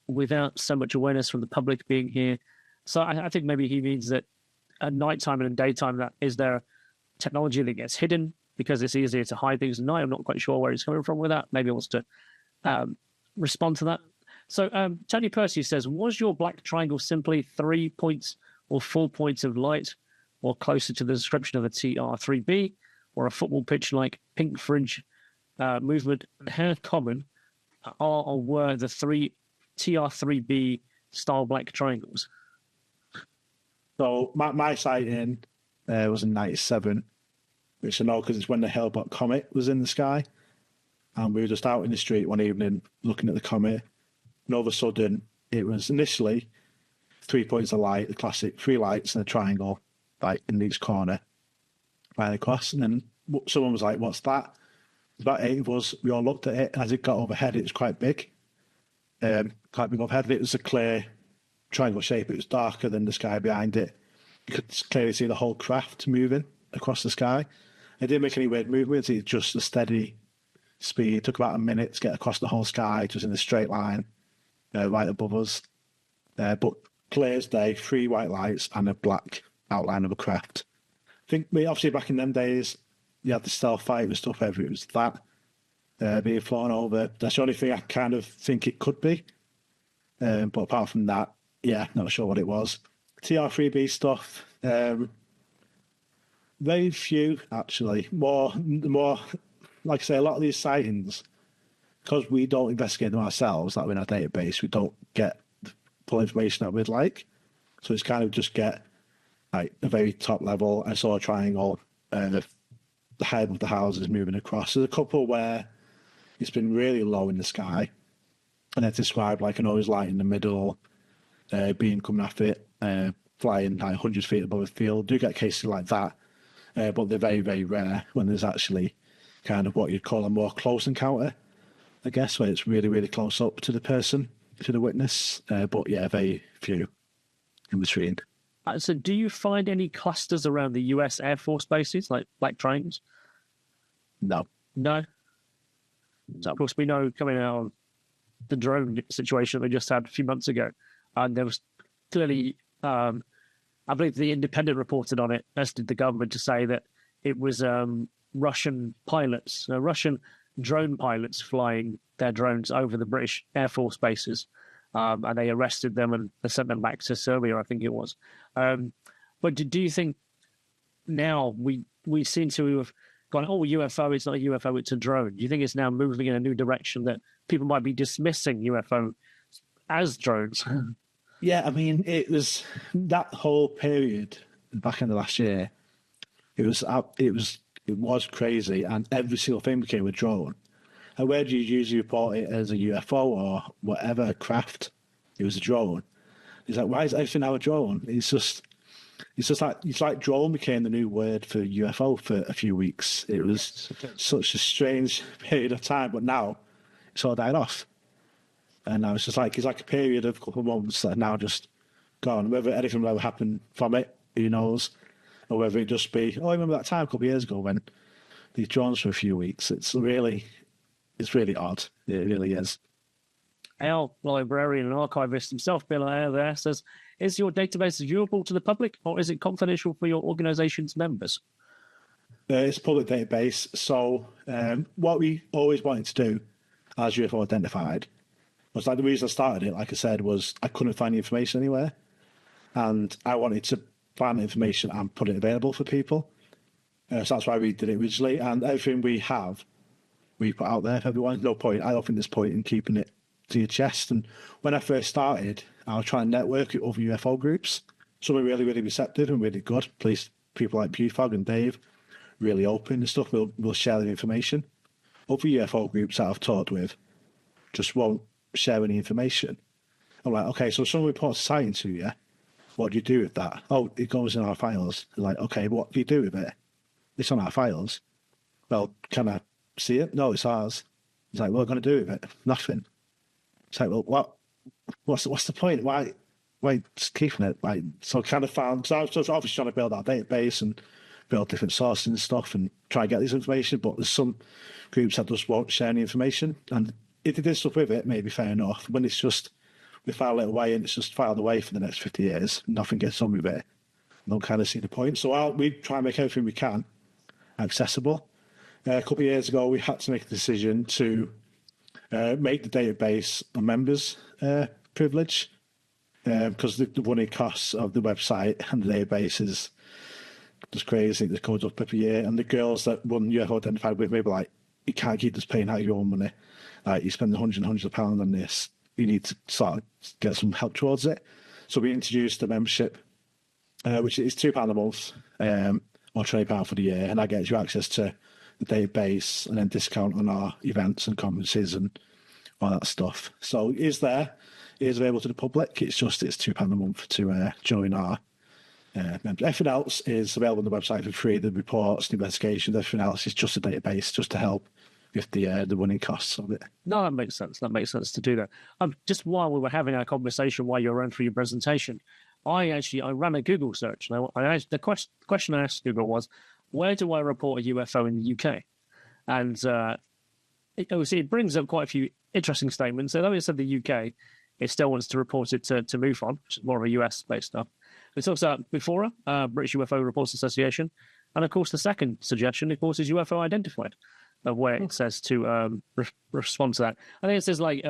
without so much awareness from the public being here. So I think maybe he means that at nighttime and in daytime, that is there technology that gets hidden because it's easier to hide things at night. I'm not quite sure where he's coming from with that. Maybe he wants to respond to that. So Tony Percy says, was your black triangle simply 3 points or 4 points of light, or closer to the description of a TR3B or a football pitch like pink fringe movement? And how common are or were the 3 TR3B style black triangles? So my sighting was in 97, which I know because it's when the Hale-Bopp comet was in the sky. And we were just out in the street one evening looking at the comet. And all of a sudden, it was initially 3 points of light, the classic 3 lights and a triangle, like in each corner, right across. And then someone was like, what's that? About 8 of us, we all looked at it. As it got overhead, it was quite big. Quite big overhead. It was a clear triangle shape. It was darker than the sky behind it. You could clearly see the whole craft moving across the sky. It didn't make any weird movements. It was just a steady speed. It took about a minute to get across the whole sky, just in a straight line, right above us. But clear as day, 3 white lights and a black outline of a craft. I think, obviously, back in them days, you had the stealth fighter and stuff. It was that being flown over. That's the only thing I kind of think it could be. But apart from that, yeah, not sure what it was. TR3B stuff, very few actually. More, like I say, a lot of these sightings, because we don't investigate them ourselves, like in our database, we don't get the full information that we'd like. So it's kind of just get like the very top level. I saw a triangle, the head of the houses moving across. There's a couple where it's been really low in the sky, and it's described like an always light in the middle, being coming after it, flying like 100 feet above the field. Do get cases like that, but they're very, very rare when there's actually kind of what you'd call a more close encounter, I guess, where it's really, really close up to the person, to the witness. But yeah, very few in between. So do you find any clusters around the US Air Force bases, like black triangles? No. No? So, of course, we know coming out of the drone situation we just had a few months ago, and there was clearly, I believe the Independent reported on it, as did the government, to say that it was Russian pilots, Russian drone pilots flying their drones over the British Air Force bases, and they arrested them and they sent them back to Serbia, I think it was. But do you think now we seem to have gone, oh, UFO, it's not a UFO, it's a drone? Do you think it's now moving in a new direction that people might be dismissing UFO as drones? Yeah, I mean, it was that whole period back in the last year. It was crazy, and every single thing became a drone. And where do you usually report it as a UFO or whatever craft? It was a drone. It's like, why is everything now a drone? It's like drone became the new word for UFO for a few weeks. It was such a strange period of time, but now it's all died off. And now it's like a period of a couple of months that are now just gone. Whether anything will ever happen from it, who knows? Or whether it just be, oh, I remember that time a couple of years ago when these drones for a few weeks. It's really odd. It really is. our librarian and archivist himself, Bill Ayer, there says, is your database viewable to the public or is it confidential for your organization's members? It's a public database. So what we always wanted to do as UFO Identified was, like, the reason I started it, like I said, was I couldn't find the information anywhere. And I wanted to find the information and put it available for people. So that's why we did it originally. And everything we have, we put out there for everyone. No point. I don't think there's point in keeping it to your chest. And when I first started, I was trying to network it over UFO groups. Some are really, really receptive and really good. Please, people like PFOG and Dave, really open and stuff. We'll share the information. Other UFO groups that I've talked with just won't share any information. I'm like, okay, so someone reports a sighting to you. What do you do with that? Oh, it goes in our files. Like, okay, what do you do with it? It's on our files. Well, can I see it? No, it's ours. It's like, what are we going to do with it? Nothing. It's like, well, what's the point? Why just keeping it? Like, so I kind of found, because I was just obviously trying to build our database and build different sources and stuff and try and get this information, but there's some groups that just won't share any information. And if they did stuff with it, maybe fair enough. When it's just, we file it away and it's just filed away for the next 50 years, nothing gets on with it, I don't kind of see the point. So we try and make everything we can accessible. A couple of years ago, we had to make a decision to make the database a members privilege, because the running costs of the website and the database is just crazy. It goes up every year. And the girls that run UFO Identified with me were like, you can't keep just paying out your own money. You spend hundreds of pounds on this. You need to sort of get some help towards it. So we introduced the membership, which is £2 a month, or £20 for the year, and that gets you access to the database and then discount on our events and conferences and all that stuff. So it is there. It is available to the public. It's £2 a month to join our members. Everything else is available on the website for free. The reports, the investigations, everything else is just a database, just to help with the running costs of it. No, that makes sense. That makes sense to do that. Just while we were having our conversation, while you were running through your presentation, I ran a Google search. And the question I asked Google was, where do I report a UFO in the UK? And it brings up quite a few interesting statements. Although it said the UK, it still wants to report it to MUFON, which is more of a US-based stuff. It talks about BIFORA, British UFO Reports Association. And, of course, the second suggestion, of course, is UFO Identified, where it says to respond to that. I think it says, like,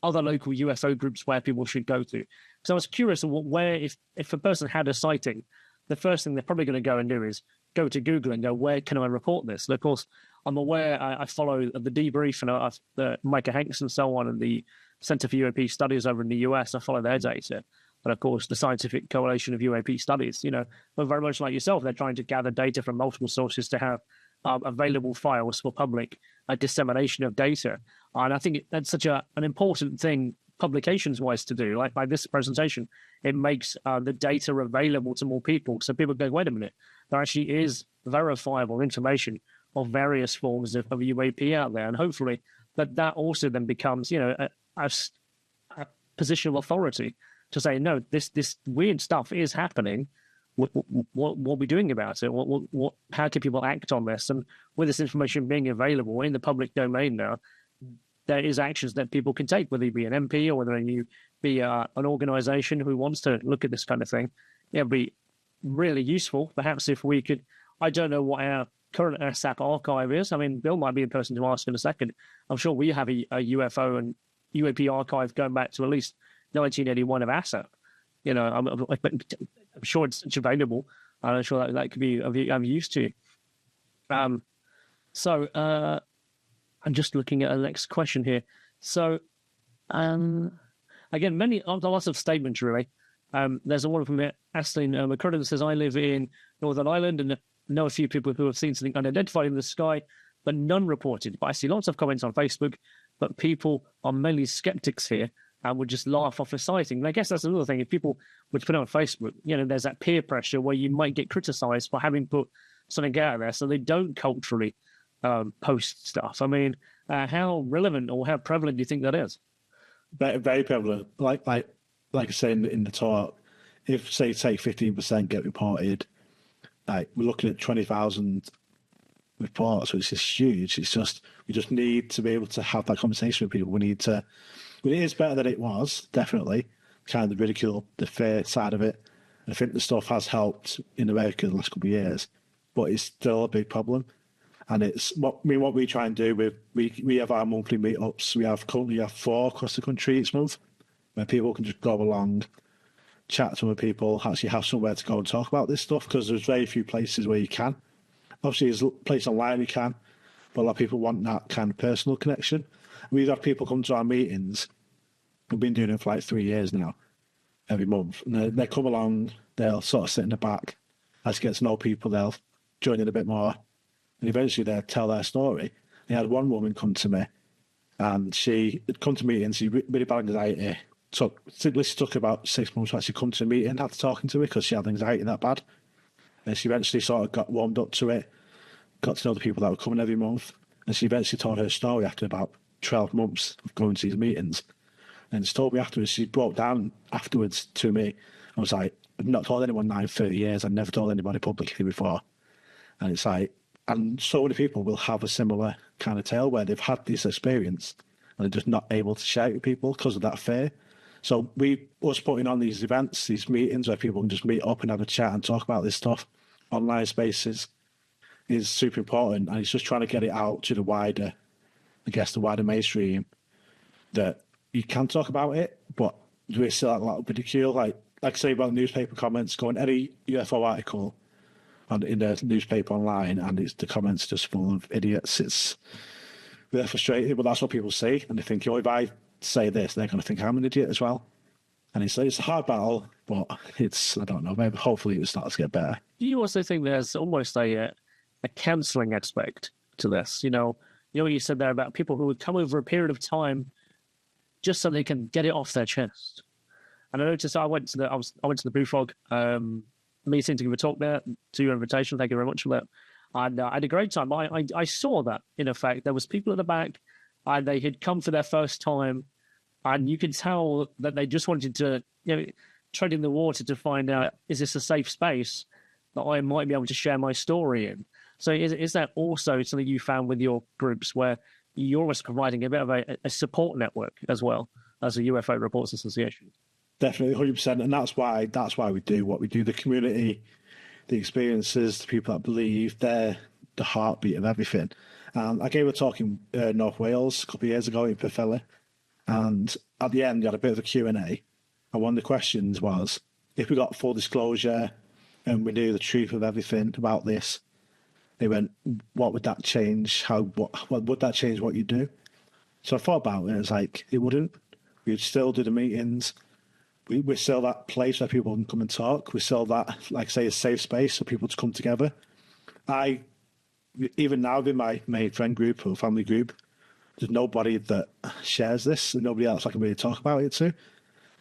other local UFO groups where people should go to. So I was curious where, if a person had a sighting, the first thing they're probably going to go and do is go to Google and go, where can I report this? And, of course, I'm aware I follow the Debrief and the Micah Hanks and so on, and the Center for UAP Studies over in the US. I follow their data. But, of course, the Scientific Coalition of UAP Studies, are very much like yourself. They're trying to gather data from multiple sources to have available files for public dissemination of data. And I think that's such an important thing publications-wise to do. Like by this presentation, it makes the data available to more people. So people go, wait a minute, there actually is verifiable information of various forms of UAP out there. And hopefully that also then becomes, a position of authority to say, no, this weird stuff is happening. What are we doing about it? How can people act on this? And with this information being available in the public domain now, there is actions that people can take, whether you be an MP or whether you be an organisation who wants to look at this kind of thing. It would be really useful, perhaps, if we could. I don't know what our current ASSAP archive is. I mean, Bill might be the person to ask in a second. I'm sure we have a UFO and UAP archive going back to at least 1981 of ASSAP. I'm sure it's available, and I'm sure that could be of use to you. So I'm just looking at the next question here. So, again, lots of statements, really. There's a one from Ashley McCrudden that says, I live in Northern Ireland and know a few people who have seen something unidentified in the sky, but none reported. But I see lots of comments on Facebook, but people are mainly skeptics here and would just laugh off a sighting. And I guess that's another thing. If people would put it on Facebook, there's that peer pressure where you might get criticized for having put something out there, so they don't culturally post stuff. I mean, how relevant or how prevalent do you think that is? Very, very prevalent. Like I say in the talk, if, say, take 15% get reported, we're looking at 20,000 reports, which is huge. It's just, we just need to be able to have that conversation with people. We need to But it is better than it was, definitely. Kind of the ridicule, the fear side of it. I think the stuff has helped in America the last couple of years, but it's still a big problem. And it's what we try and do with we have our monthly meetups. We currently have 4 across the country each month, where people can just go along, chat to other people, actually have somewhere to go and talk about this stuff, because there's very few places where you can. Obviously, there's a place online you can, but a lot of people want that kind of personal connection. We've had people come to our meetings. We've been doing it for like 3 years now, every month. And they come along, they'll sort of sit in the back. As you get to know people, they'll join in a bit more. And eventually they'll tell their story. I had one woman come to me, and she had come to meetings, she had really bad anxiety. This took about 6 months to actually come to a meeting after talking to her, because she had anxiety that bad. And she eventually sort of got warmed up to it, got to know the people that were coming every month. And she eventually told her story after about 12 months of going to these meetings. And she told me afterwards, she broke down afterwards to me. I was like, I've not told anyone now in 30 years. I've never told anybody publicly before. And it's like, and so many people will have a similar kind of tale where they've had this experience and they're just not able to share it with people because of that fear. So us putting on these events, these meetings where people can just meet up and have a chat and talk about this stuff, online spaces, is super important. And it's just trying to get it out to the wider mainstream, that you can talk about it, but we still have a lot of ridicule. Like I say about newspaper comments, going any UFO article in the newspaper online, and the comments just full of idiots. It's really frustrating, but that's what people say, and they think, if I say this, they're going to think I'm an idiot as well. And it's a hard battle, but I don't know, maybe hopefully it starts to get better. Do you also think there's almost a counselling aspect to this? You know what you said there about people who would come over a period of time just so they can get it off their chest. And I noticed I went to the BUFOG meeting to give a talk there, to your invitation. Thank you very much for that. And I had a great time. I saw that, in effect. There was people at the back, and they had come for their first time, and you could tell that they just wanted to, tread in the water to find out, is this a safe space that I might be able to share my story in? So is that also something you found with your groups, where you're almost providing a bit of a support network as well as a UFO Reporters Association? Definitely, 100%. And that's why we do what we do. The community, the experiences, the people that believe, they're the heartbeat of everything. I gave a talk in North Wales a couple of years ago in Pwllheli, and at the end, you had a bit of a Q&A. And one of the questions was, if we got full disclosure and we knew the truth of everything about this, they went, what would that change? What would that change what you do? So I thought about it. It's like, it wouldn't. We'd still do the meetings. We're still that place where people can come and talk. We're still that, like I say, a safe space for people to come together. Even now in my main friend group or family group, there's nobody that shares this, and nobody else I can really talk about it to,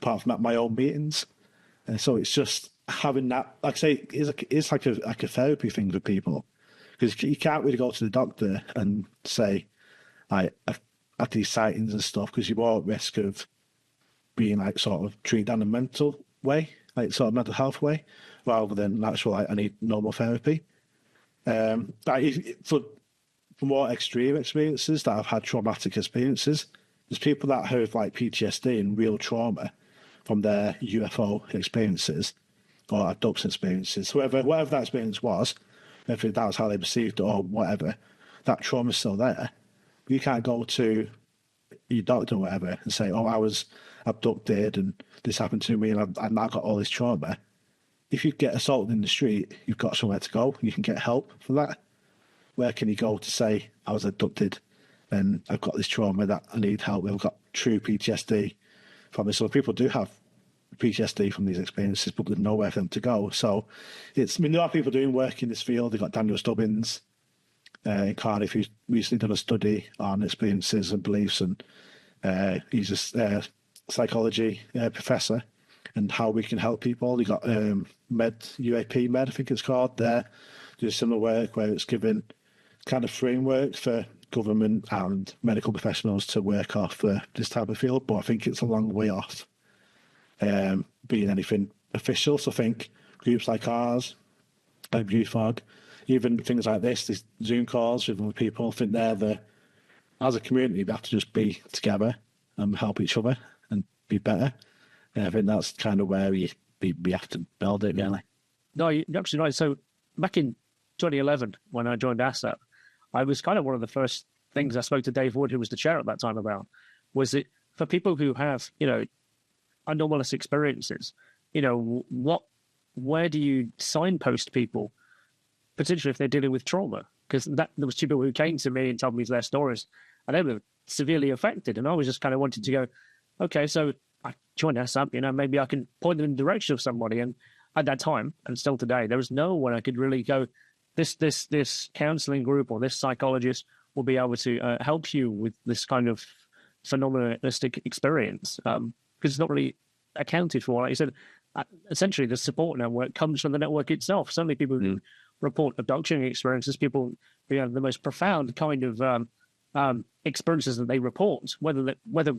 apart from at my own meetings. And so it's just having that, like I say, it's like a therapy thing for people. Because you can't really go to the doctor and say, I've had these sightings and stuff, because you're more at risk of being sort of treated in a mental way, sort of mental health way, rather than actual, I need normal therapy. For more extreme experiences that have had traumatic experiences, there's people that have PTSD and real trauma from their UFO experiences or abduction experiences. Whatever that experience was, if that was how they perceived it or whatever, that trauma's still there. You can't go to your doctor or whatever and say, I was abducted and this happened to me and I got all this trauma. If you get assaulted in the street, you've got somewhere to go. You can get help for that. Where can you go to say, I was abducted and I've got this trauma that I need help with? I've got true PTSD from it. So people do have PTSD from these experiences, but there's nowhere for them to go. So there are people doing work in this field. They've got Daniel Stubbins in Cardiff, who's recently done a study on experiences and beliefs, and he's a psychology professor, and how we can help people. They got UAP Med, I think it's called, there, do similar work where it's given kind of framework for government and medical professionals to work off for this type of field, but I think it's a long way off being anything official. So I think groups like ours, like BUFOG, even things like this, these Zoom calls with other people, I think as a community, we have to just be together and help each other and be better. And I think that's kind of where we have to build it, really. No, you're absolutely right. So back in 2011, when I joined ASSAP, I was kind of one of the first things I spoke to Dave Wood, who was the chair at that time, about, was it for people who have, anomalous experiences, where do you signpost people, potentially if they're dealing with trauma? Because there was two people who came to me and told me their stories, and they were severely affected. And I was just kind of wanting to go, okay, so I joined ASSAP, maybe I can point them in the direction of somebody. And at that time, and still today, there was no one I could really go, this counseling group or this psychologist will be able to help you with this kind of phenomenalistic experience, because it's not really accounted for. Like you said, essentially the support network comes from the network itself. Certainly people who report abduction experiences, people who have the most profound kind of experiences that they report, whether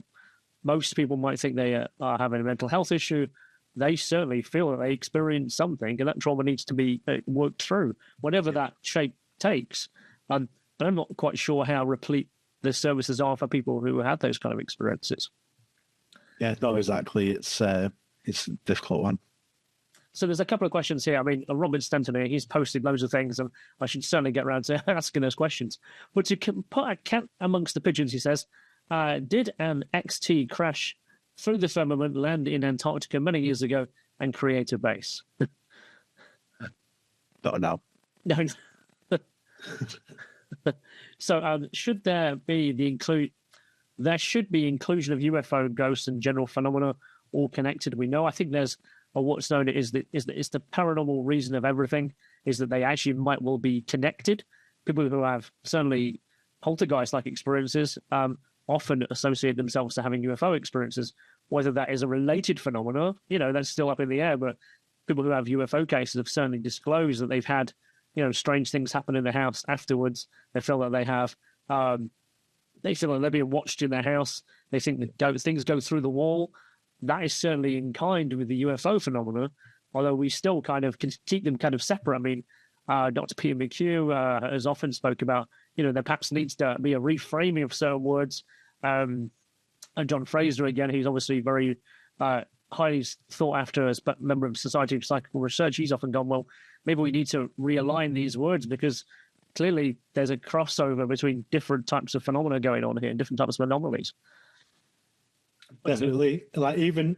most people might think they are having a mental health issue, they certainly feel that they experience something, and that trauma needs to be worked through, whatever that shape takes. But I'm not quite sure how replete the services are for people who have those kind of experiences. Yeah, no, exactly. It's a difficult one. So there's a couple of questions here. I mean, Robin Stanton here, he's posted loads of things, and I should certainly get around to asking those questions. But to put a cat amongst the pigeons, he says, did an XT crash through the firmament, land in Antarctica many years ago, and create a base? Don't know. No. So should there be there should be inclusion of UFO, ghosts, and general phenomena all connected? We know, I think there's what's known is the paranormal reason of everything, is that they actually might well be connected. People who have certainly poltergeist-like experiences often associate themselves to having UFO experiences. Whether that is a related phenomena, that's still up in the air. But people who have UFO cases have certainly disclosed that they've had, strange things happen in the house afterwards. They feel that they have, they feel like they're being watched in their house. They think that things go through the wall. That is certainly in kind with the UFO phenomena, although we still kind of can keep them kind of separate. I mean, Dr. Peter McHugh has often spoke about, there perhaps needs to be a reframing of certain words. And John Fraser, again, he's obviously very highly thought after as a member of the Society of Psychical Research. He's often gone, well, maybe we need to realign these words, because clearly there's a crossover between different types of phenomena going on here and different types of anomalies. Definitely. Like, even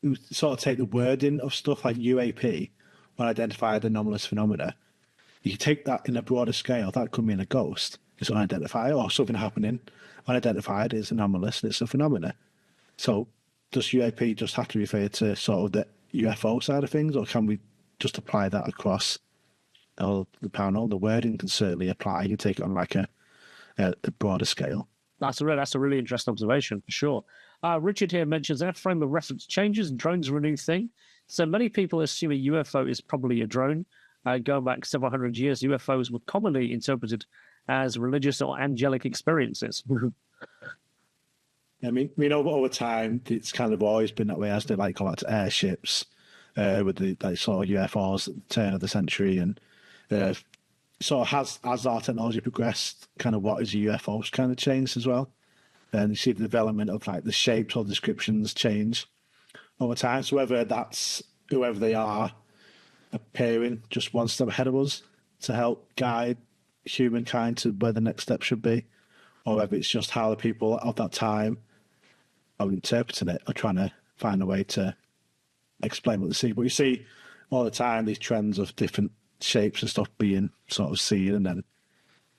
you sort of take the wording of stuff like UAP, unidentified anomalous phenomena, you take that in a broader scale, that could mean a ghost. It's unidentified, or something happening. Unidentified is anomalous, and it's a phenomena. So does UAP just have to refer to sort of the UFO side of things, or can we just apply that across all the paranormal? The wording can certainly apply. You can take it on like a broader scale. That's a really interesting observation, for sure. Richard here mentions our frame of reference changes and drones are a new thing. So many people assume a UFO is probably a drone. Going back several hundred years, UFOs were commonly interpreted as religious or angelic experiences. I mean, we know over time it's kind of always been that way, as they like go out to airships with the sort of UFOs at the turn of the century, and so as our technology progressed, kind of what is a UFOs kind of changed as well. And you see the development of like the shapes or descriptions change over time. So whether that's whoever they are appearing just one step ahead of us to help guide humankind to where the next step should be, or whether it's just how the people of that time are interpreting it or trying to find a way to explain what they see. But you see all the time these trends of different shapes and stuff being sort of seen, and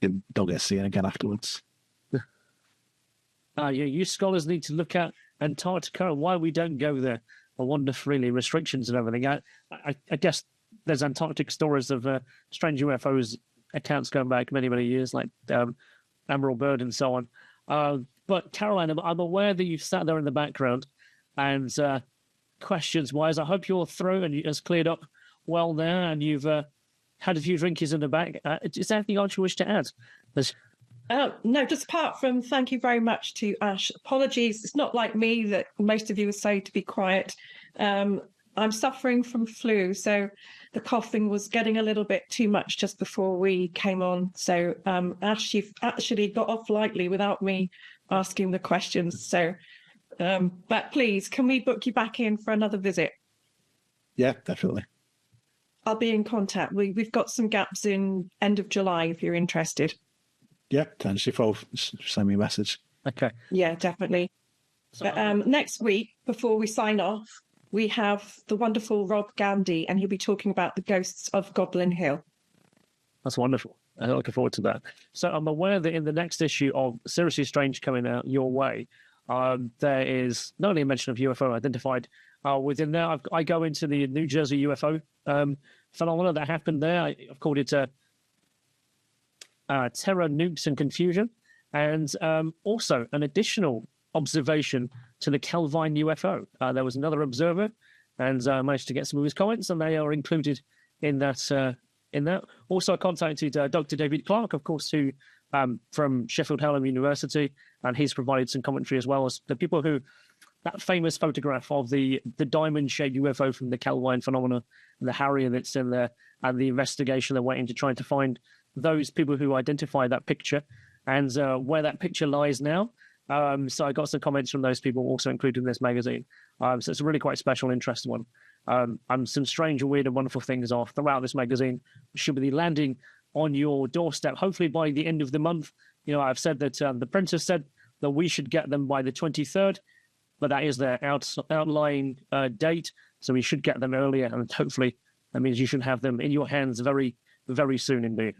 then they'll get seen again afterwards. You scholars need to look at Antarctica and why we don't go there. I wonder freely, restrictions and everything. I guess there's Antarctic stories of strange UFOs accounts going back many, many years, like Emerald Bird and so on. But Caroline, I'm aware that you've sat there in the background and questions-wise, I hope your throat has cleared up well there, and you've had a few drinkies in the back. Is there anything else you wish to add? No, just apart from thank you very much to Ash. Apologies, it's not like me that most of you would say to be quiet. I'm suffering from flu, so the coughing was getting a little bit too much just before we came on. So Ash, you've actually got off lightly without me asking the questions. So But please, can we book you back in for another visit? Yeah, definitely. I'll be in contact. We've got some gaps in end of July if you're interested. Yeah, potentially. Send me a message. Okay. Yeah, definitely. But next week, before we sign off, we have the wonderful Rob Gandy, and he'll be talking about the ghosts of Goblin Hill. That's wonderful. I'm looking forward to that. So I'm aware that in the next issue of Seriously Strange coming out your way, there is not only a mention of UFO identified within there. I go into the New Jersey UFO phenomena that happened there. I've called it terror, nukes, and confusion, and also an additional observation to the Kelvine UFO. There was another observer, and I managed to get some of his comments, and they are included in that. Also, I contacted Dr. David Clark, of course, who from Sheffield Hallam University, and he's provided some commentary as well as the people who that famous photograph of the diamond-shaped UFO from the Kelvine phenomena, and the Harrier that's in there, and the investigation they're waiting to try to find those people who identify that picture and where that picture lies now. So I got some comments from those people also included in this magazine. So it's a really quite special, interesting one. And some strange, weird, and wonderful things are throughout this magazine. Should be landing on your doorstep, hopefully by the end of the month. You know, I've said that the printer said that we should get them by the 23rd, but that is their outlying date, so we should get them earlier, and hopefully that means you should have them in your hands very, very soon indeed.